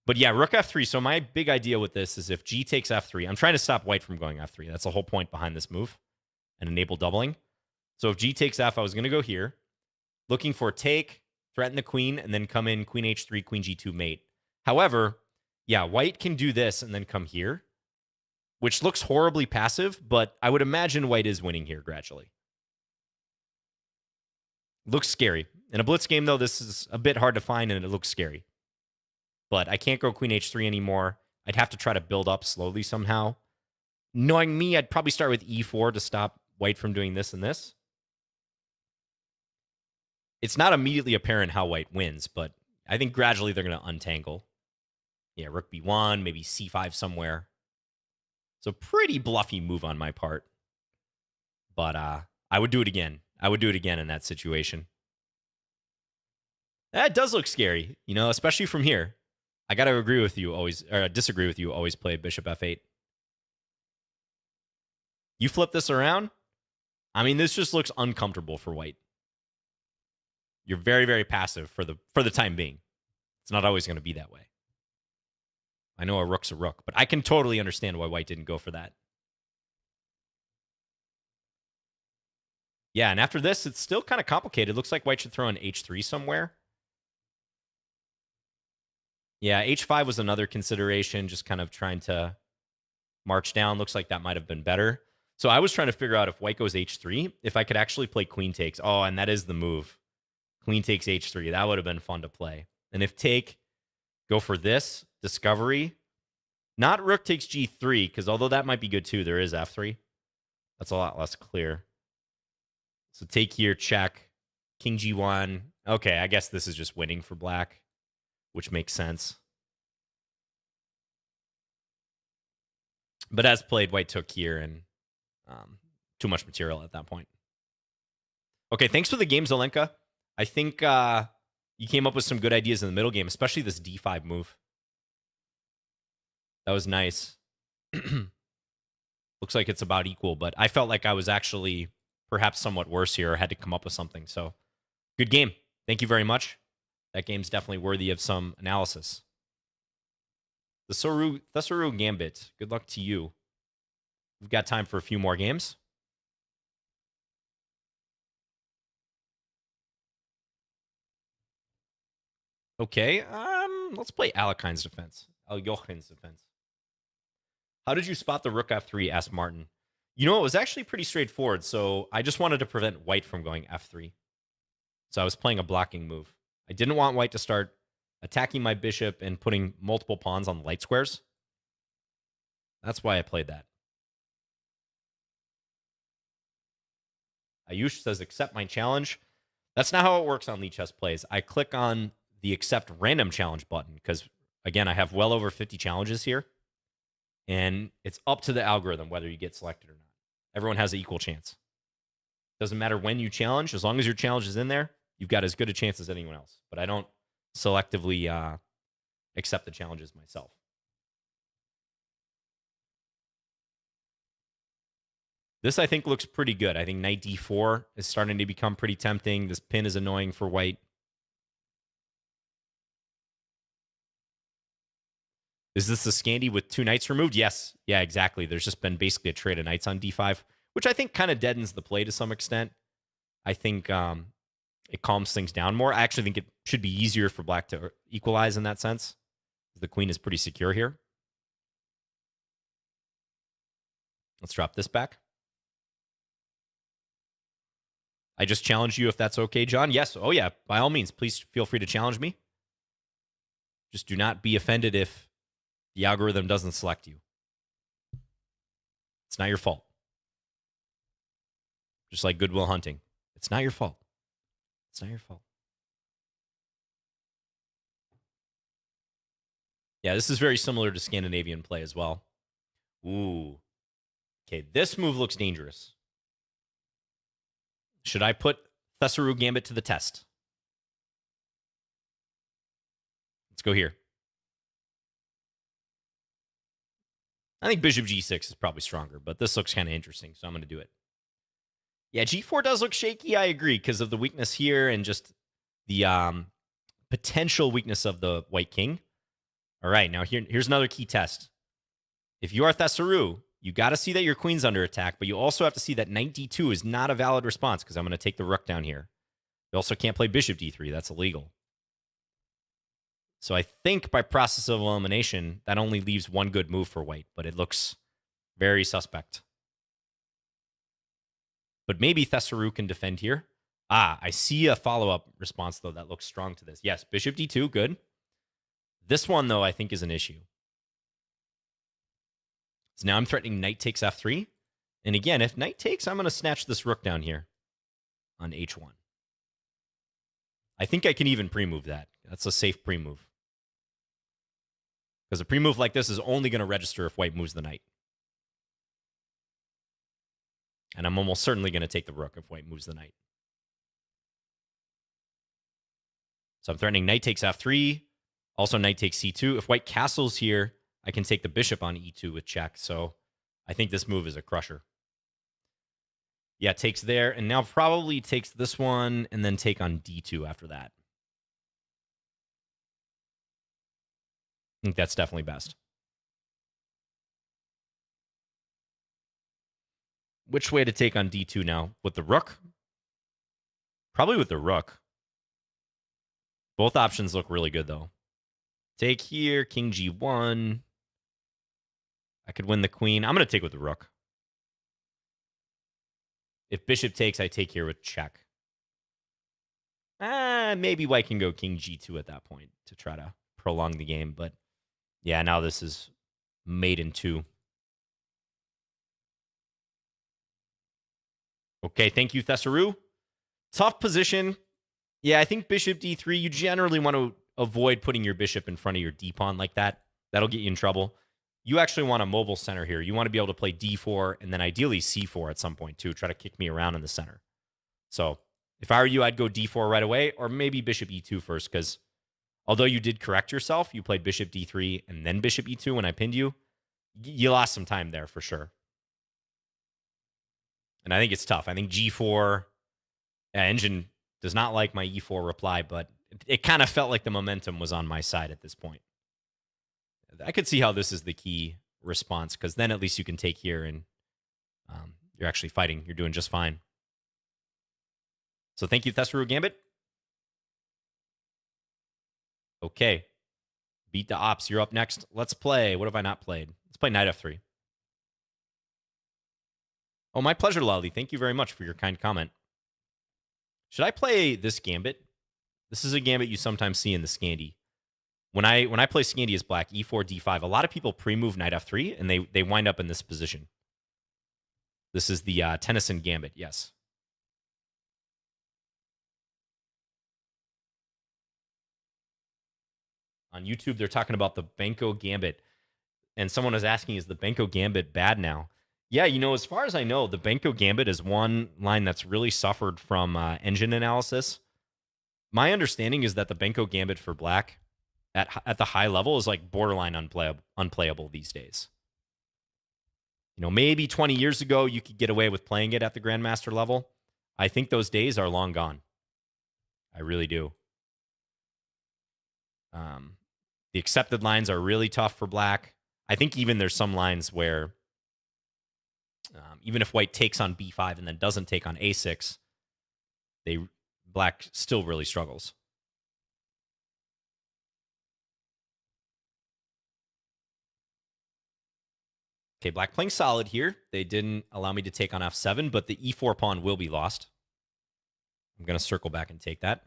But yeah, rook f3. So my big idea with this is if g takes f3, I'm trying to stop white from going f3. That's the whole point behind this move and enable doubling. So if g takes f, I was going to go here, looking for take, threaten the queen, and then come in queen h3, queen g2 mate. However, yeah, white can do this and then come here, which looks horribly passive, but I would imagine white is winning here gradually. Looks scary. In a blitz game, though, this is a bit hard to find, and it looks scary. But I can't go queen h3 anymore. I'd have to try to build up slowly somehow. Knowing me, I'd probably start with e4 to stop white from doing this and this. It's not immediately apparent how white wins, but I think gradually they're going to untangle. Yeah, rook b1, maybe c5 somewhere. So pretty bluffy move on my part. But I would do it again. I would do it again in that situation. That does look scary, you know, especially from here. I got to agree with you always, or disagree with you, always play bishop f8. You flip this around, I mean, this just looks uncomfortable for white. You're very, very passive for the time being. It's not always going to be that way. I know a rook's a rook, but I can totally understand why white didn't go for that. Yeah, and after this, it's still kind of complicated. It looks like white should throw in h3 somewhere. Yeah, h5 was another consideration, just kind of trying to march down. Looks like that might have been better. So I was trying to figure out if white goes h3, if I could actually play queen takes. Oh, and that is the move. Queen takes h3. That would have been fun to play. And if take, go for this, discovery. Not rook takes g3, because although that might be good too, there is f3. That's a lot less clear. So take here, check. King g1. Okay, I guess this is just winning for black, which makes sense. But as played, white took here, and too much material at that point. Okay, thanks for the game, Zelenka. I think you came up with some good ideas in the middle game, especially this d5 move. That was nice. Looks like it's about equal, but I felt like I was actually perhaps somewhat worse here, or had to come up with something. So, good game. Thank you very much. That game's definitely worthy of some analysis. The Thesaru Gambit. Good luck to you. We've got time for a few more games. Okay, let's play Alekhine's defense. Aljochin's defense. How did you spot the rook f3? Asked Martin. You know, it was actually pretty straightforward. So I just wanted to prevent white from going f3. So I was playing a blocking move. I didn't want white to start attacking my bishop and putting multiple pawns on the light squares. That's why I played that. Ayush says, accept my challenge. That's not how it works on Lichess Plays. I click on the accept random challenge button because, again, I have well over 50 challenges here. And it's up to the algorithm whether you get selected or not. Everyone has an equal chance. Doesn't matter when you challenge. As long as your challenge is in there, you've got as good a chance as anyone else. But I don't selectively accept the challenges myself. This, I think, looks pretty good. I think knight d4 is starting to become pretty tempting. This pin is annoying for white. Is this the Scandi with 2 knights removed? Yes. Yeah, exactly. There's just been basically a trade of knights on d5, which I think kind of deadens the play to some extent. I think it calms things down more. I actually think it should be easier for black to equalize in that sense. The queen is pretty secure here. Let's drop this back. I just challenge you if that's okay, John. Yes. Oh, yeah. By all means, please feel free to challenge me. Just do not be offended if the algorithm doesn't select you. It's not your fault. Just like Goodwill Hunting. It's not your fault. It's not your fault. Yeah, this is very similar to Scandinavian play as well. Ooh. Okay, this move looks dangerous. Should I put Thesaru Gambit to the test? Let's go here. I think bishop g6 is probably stronger, but this looks kind of interesting, so I'm going to do it. Yeah, g4 does look shaky. I agree because of the weakness here and just the potential weakness of the white king. All right, now here's another key test. If you are Thesaru, you got to see that your queen's under attack, but you also have to see that knight d2 is not a valid response because I'm going to take the rook down here. You also can't play bishop d3. That's illegal. So I think by process of elimination, that only leaves one good move for white, but it looks very suspect. But maybe Thesaru can defend here. I see a follow-up response, though, that looks strong to this. Yes, bishop d2, good. This one, though, I think is an issue. So now I'm threatening knight takes f3. And again, if knight takes, I'm going to snatch this rook down here on h1. I think I can even pre-move that. That's a safe pre-move. Because a pre-move like this is only going to register if white moves the knight. And I'm almost certainly going to take the rook if white moves the knight. So I'm threatening knight takes f3. Also knight takes c2. If white castles here, I can take the bishop on e2 with check. So I think this move is a crusher. Yeah, takes there. And now probably takes this one and then take on d2 after that. I think that's definitely best. Which way to take on d2 now? With the rook? Probably with the rook. Both options look really good, though. Take here, king g1. I could win the queen. I'm going to take with the rook. If bishop takes, I take here with check. Maybe white can go king g2 at that point to try to prolong the game. But yeah, now this is mate in two. Okay, thank you, Thesaru. Tough position. Yeah, I think bishop d3, you generally want to avoid putting your bishop in front of your d-pawn like that. That'll get you in trouble. You actually want a mobile center here. You want to be able to play d4 and then ideally c4 at some point too. Try to kick me around in the center. So if I were you, I'd go d4 right away or maybe bishop e2 first because although you did correct yourself, you played bishop d3 and then bishop e2 when I pinned you. You lost some time there for sure. And I think it's tough. I think g4, engine does not like my e4 reply, but it kind of felt like the momentum was on my side at this point. I could see how this is the key response because then at least you can take here and you're actually fighting. You're doing just fine. So thank you, Thesaru Gambit. Okay. Beat the ops. You're up next. Let's play. What have I not played? Let's play knight f3. Oh, my pleasure, Lolly. Thank you very much for your kind comment. Should I play this gambit? This is a gambit you sometimes see in the Scandi. When I play Scandi as black, e4, d5, a lot of people pre-move knight f3, and they wind up in this position. This is the Tennyson gambit, yes. On YouTube, they're talking about the Benko gambit, and someone was asking, is the Benko gambit bad now? Yeah, you know, as far as I know, the Benko gambit is one line that's really suffered from engine analysis. My understanding is that the Benko gambit for black at the high level is like borderline unplayable these days. You know, maybe 20 years ago, you could get away with playing it at the Grandmaster level. I think those days are long gone. I really do. The accepted lines are really tough for black. I think even there's some lines where even if white takes on b5 and then doesn't take on a6, black still really struggles. Okay, black playing solid here. They didn't allow me to take on f7, but the e4 pawn will be lost. I'm going to circle back and take that.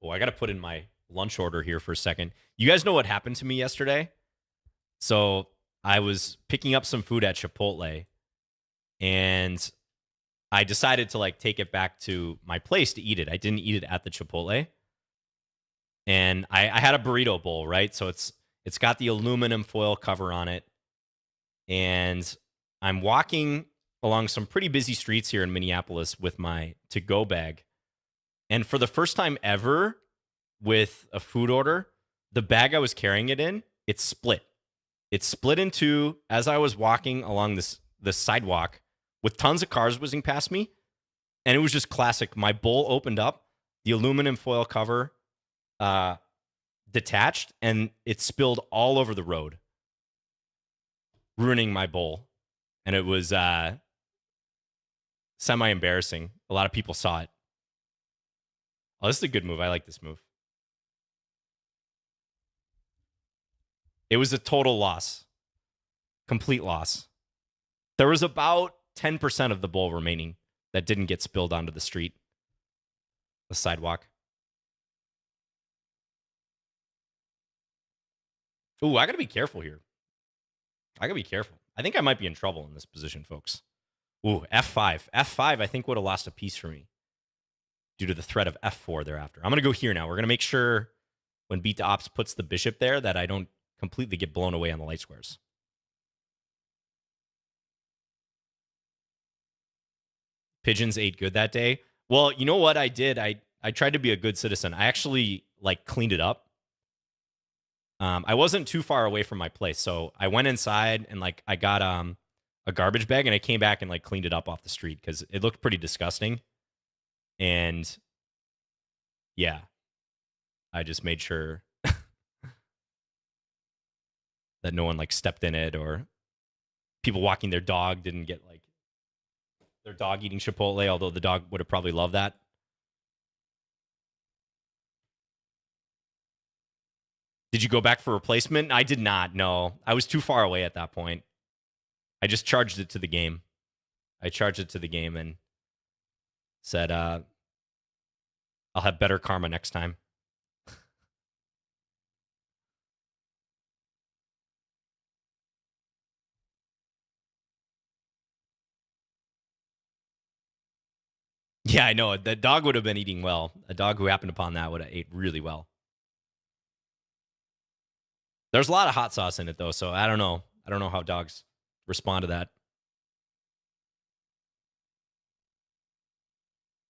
Oh, I got to put in my lunch order here for a second. You guys know what happened to me yesterday? So I was picking up some food at Chipotle, and I decided to like take it back to my place to eat it. I didn't eat it at the Chipotle. And I had a burrito bowl, right? So it's got the aluminum foil cover on it. And I'm walking along some pretty busy streets here in Minneapolis with my to-go bag. And for the first time ever with a food order, the bag I was carrying it in it split. It split in two as I was walking along this sidewalk with tons of cars whizzing past me. And it was just classic. My bowl opened up, the aluminum foil cover detached, and it spilled all over the road, ruining my bowl. And it was semi-embarrassing. A lot of people saw it. Oh, this is a good move. I like this move. It was a total loss. Complete loss. There was about 10% of the bowl remaining that didn't get spilled onto the street, the sidewalk. Ooh, I got to be careful here. I got to be careful. I think I might be in trouble in this position, folks. Ooh, F5. F5, I think, would have lost a piece for me due to the threat of F4 thereafter. I'm going to go here now. We're going to make sure when beat to ops puts the bishop there that I don't completely get blown away on the light squares. Pigeons ate good that day. Well, you know what I did? I tried to be a good citizen. I actually cleaned it up. I wasn't too far away from my place, so I went inside and I got a garbage bag and I came back and cleaned it up off the street because it looked pretty disgusting. And yeah, I just made sure that no one stepped in it, or people walking their dog didn't get their dog eating Chipotle, although the dog would have probably loved that. Did you go back for replacement? I did not. No, I was too far away at that point. I just charged it to the game. I charged it to the game and said, I'll have better karma next time. Yeah, I know. The dog would have been eating well. A dog who happened upon that would have ate really well. There's a lot of hot sauce in it, though, so I don't know. I don't know how dogs respond to that.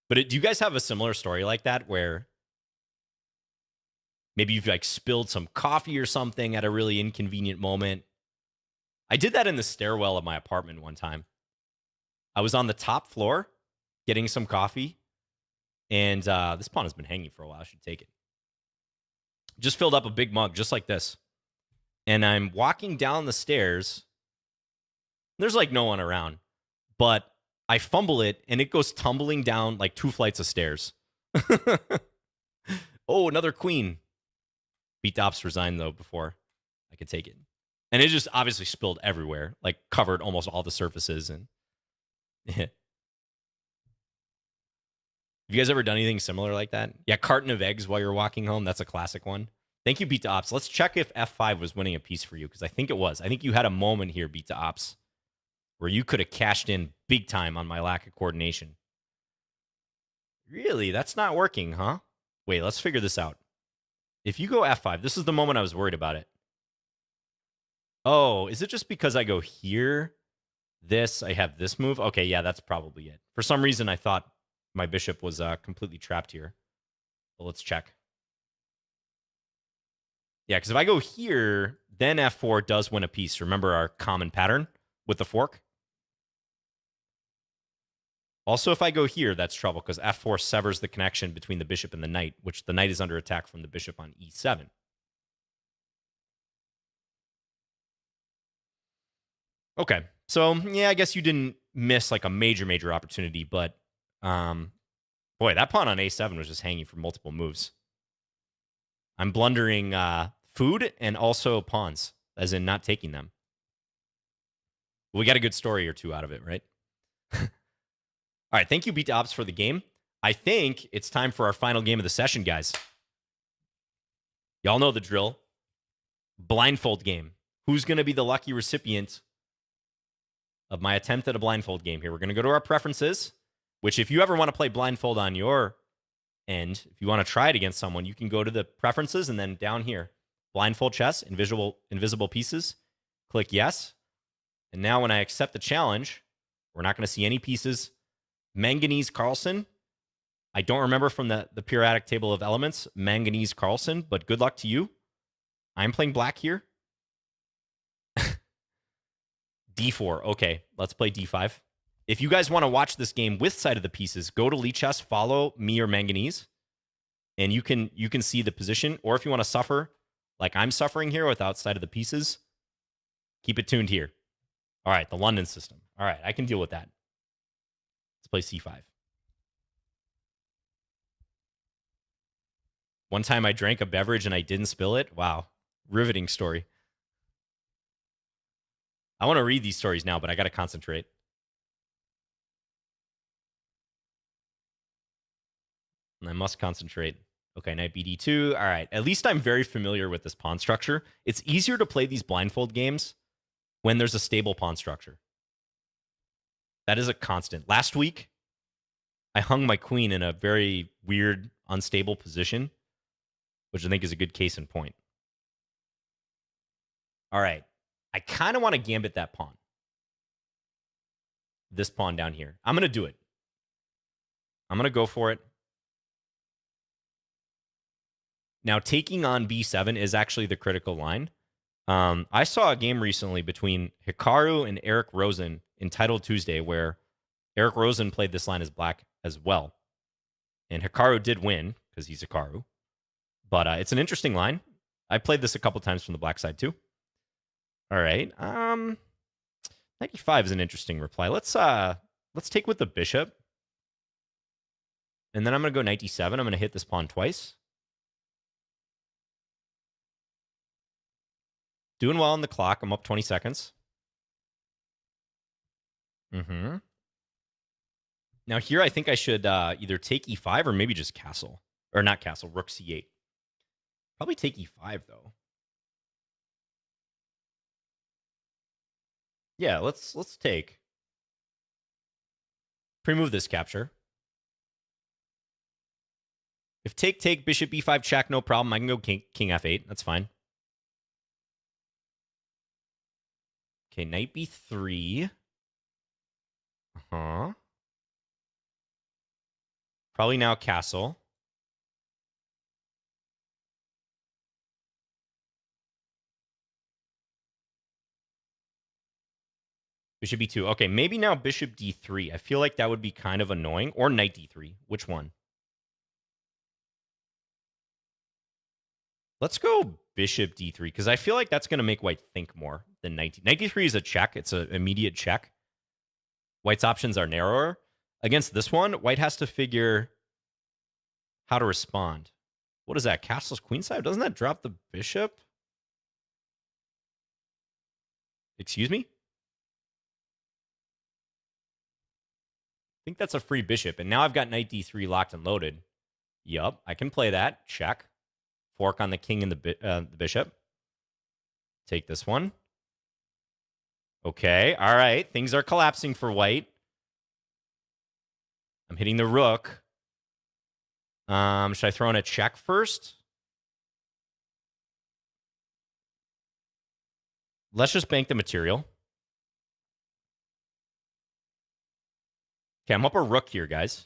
But do you guys have a similar story like that where maybe you've spilled some coffee or something at a really inconvenient moment? I did that in the stairwell of my apartment one time. I was on the top floor getting some coffee, and this pawn has been hanging for a while. I should take it. Just filled up a big mug just like this. And I'm walking down the stairs. There's no one around, but I fumble it and it goes tumbling down 2 flights of stairs. Oh, another queen. Beat the ops resigned though before I could take it. And it just obviously spilled everywhere, covered almost all the surfaces. And have you guys ever done anything similar like that? Yeah, carton of eggs while you're walking home. That's a classic one. Thank you, Beat to Ops. Let's check if F5 was winning a piece for you, because I think it was. I think you had a moment here, Beat to Ops, where you could have cashed in big time on my lack of coordination. Really? That's not working, huh? Wait, let's figure this out. If you go F5, this is the moment I was worried about it. Oh, is it just because I go here, this, I have this move? Okay, yeah, that's probably it. For some reason, I thought my bishop was completely trapped here. But let's check. Yeah, because if I go here, then F4 does win a piece. Remember our common pattern with the fork? Also, if I go here, that's trouble, because F4 severs the connection between the bishop and the knight, which the knight is under attack from the bishop on E7. Okay, so yeah, I guess you didn't miss a major opportunity, but boy, that pawn on A7 was just hanging for multiple moves. I'm blundering food and also pawns, as in not taking them. We got a good story or two out of it, right? All right, thank you, Beat to Ops, for the game. I think it's time for our final game of the session, guys. Y'all know the drill. Blindfold game. Who's going to be the lucky recipient of my attempt at a blindfold game here? We're going to go to our preferences, which if you ever want to play blindfold on your end, if you want to try it against someone, you can go to the preferences and then down here, blindfold chess, invisible pieces, click yes. And now when I accept the challenge, we're not going to see any pieces. Manganese Carlsen. I don't remember from the periodic table of elements, Manganese Carlsen, but good luck to you. I'm playing black here. D4. Okay, let's play D5. If you guys want to watch this game with side of the pieces, go to Lichess, follow me or Manganese, and you can see the position. Or if you want to suffer like I'm suffering here without side of the pieces, keep it tuned here. All right, the London system. All right, I can deal with that. Let's play C5. One time I drank a beverage and I didn't spill it. Wow, riveting story. I want to read these stories now, but I got to concentrate. And I must concentrate. Okay, knight bd2. All right, at least I'm very familiar with this pawn structure. It's easier to play these blindfold games when there's a stable pawn structure. That is a constant. Last week, I hung my queen in a very weird, unstable position, which I think is a good case in point. All right. I kind of want to gambit that pawn. This pawn down here. I'm going to do it. I'm going to go for it. Now, taking on b7 is actually the critical line. I saw a game recently between Hikaru and Eric Rosen in Title Tuesday where Eric Rosen played this line as black as well. And Hikaru did win because he's Hikaru. But it's an interesting line. I played this a couple times from the black side too. All right. 95 is an interesting reply. Let's take with the bishop. And then I'm going to go knight d7. I'm going to hit this pawn twice. Doing well on the clock. I'm up 20 seconds. Now here I think I should either take e5 or maybe just castle. Or not castle, rook c8. Probably take e5 though. Yeah, let's take. Pre-move this capture. If take, bishop b5 check, no problem. I can go king f8. That's fine. Okay, knight b3. Probably now castle. Bishop b2. Okay, maybe now bishop d3. I feel like that would be kind of annoying. Or knight d3. Which one? Let's go bishop d3, because I feel like that's going to make white think more than knight d3. Knight d3 is a check. It's an immediate check. White's options are narrower. Against this one, white has to figure how to respond. What is that? Castle's queenside? Doesn't that drop the bishop? Excuse me? I think that's a free bishop. And now I've got knight d3 locked and loaded. Yup, I can play that. Check. Fork on the king and the bishop. Take this one. Okay, all right. Things are collapsing for white. I'm hitting the rook. Should I throw in a check first? Let's just bank the material. Okay, I'm up a rook here, guys.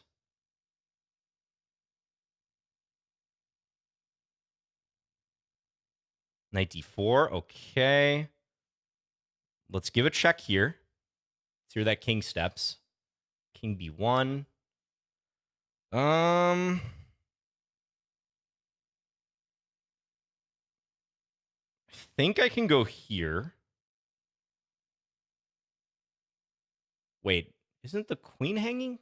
Knight d4. Okay. Let's give a check here. Let's hear that king steps. King b1. I think I can go here. Wait, isn't the queen hanging?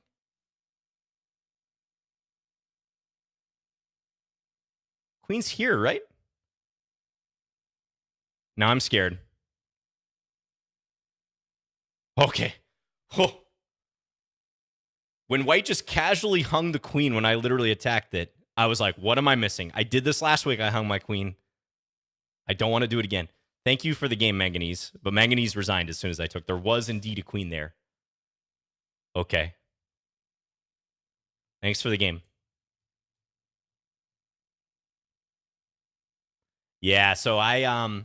Queen's here, right? Now I'm scared. Okay. Oh. When white just casually hung the queen when I literally attacked it, I was like, what am I missing? I did this last week. I hung my queen. I don't want to do it again. Thank you for the game, Manganese. But Manganese resigned as soon as I took. There was indeed a queen there. Okay. Thanks for the game. Yeah, so I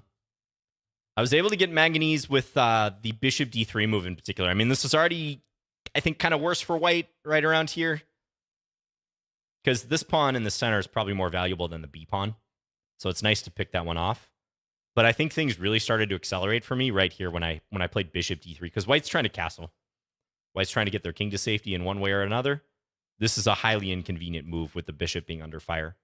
was able to get Manganese with the bishop d3 move in particular. I mean, this is already, I think, kind of worse for white right around here. Because this pawn in the center is probably more valuable than the b pawn. So it's nice to pick that one off. But I think things really started to accelerate for me right here when I played bishop d3, because white's trying to castle. White's trying to get their king to safety in one way or another. This is a highly inconvenient move with the bishop being under fire.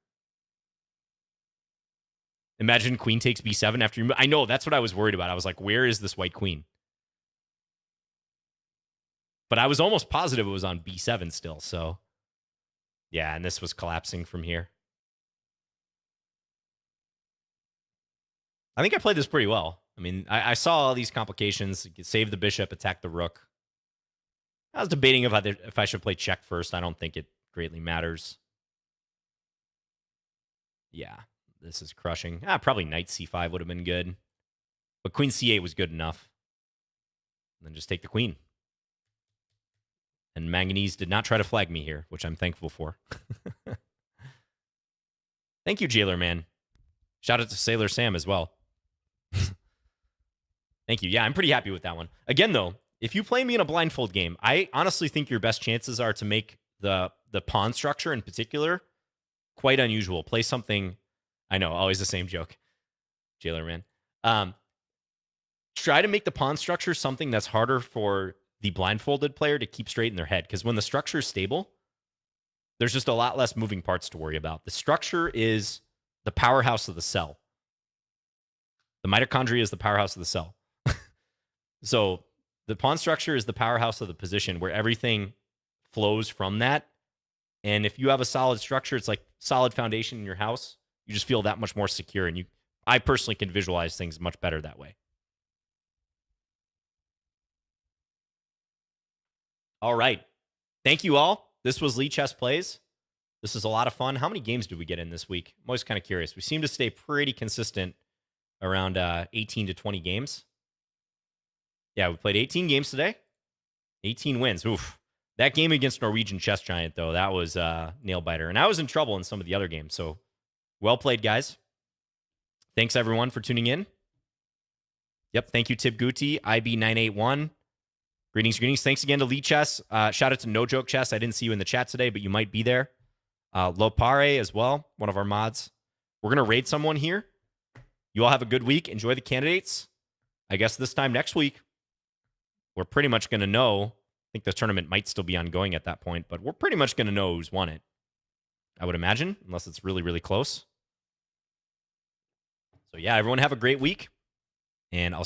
Imagine queen takes b7 after you move. I know, that's what I was worried about. I was like, where is this white queen? But I was almost positive it was on b7 still, so... Yeah, and this was collapsing from here. I think I played this pretty well. I mean, I saw all these complications. Save the bishop, attack the rook. I was debating if I should play check first. I don't think it greatly matters. Yeah, this is crushing. Probably knight c5 would have been good. But queen c8 was good enough. And then just take the queen. And Manganese did not try to flag me here, which I'm thankful for. Thank you, Jailer Man. Shout out to Sailor Sam as well. Thank you. Yeah, I'm pretty happy with that one. Again, though, if you play me in a blindfold game, I honestly think your best chances are to make the pawn structure in particular quite unusual. Play something... I know, always the same joke. Jailer Man. Try to make the pawn structure something that's harder for the blindfolded player to keep straight in their head, because when the structure is stable, there's just a lot less moving parts to worry about. The structure is the powerhouse of the cell. The mitochondria is the powerhouse of the cell. So the pawn structure is the powerhouse of the position where everything flows from that. And if you have a solid structure, it's like solid foundation in your house. You just feel that much more secure. And I personally can visualize things much better that way. All right. Thank you all. This was Lichess Plays. This is a lot of fun. How many games did we get in this week? I'm always kind of curious. We seem to stay pretty consistent around 18 to 20 games. Yeah, we played 18 games today. 18 wins. Oof. That game against Norwegian Chess Giant, though, that was a nail-biter. And I was in trouble in some of the other games. So, well played, guys. Thanks, everyone, for tuning in. Yep, thank you, Tib Guti, IB981. Greetings. Thanks again to Lichess. Shout out to No Joke Chess. I didn't see you in the chat today, but you might be there. Lopare as well, one of our mods. We're going to raid someone here. You all have a good week. Enjoy the candidates. I guess this time next week, we're pretty much going to know. I think the tournament might still be ongoing at that point, but we're pretty much going to know who's won it. I would imagine, unless it's really, really close. So yeah, everyone have a great week, and I'll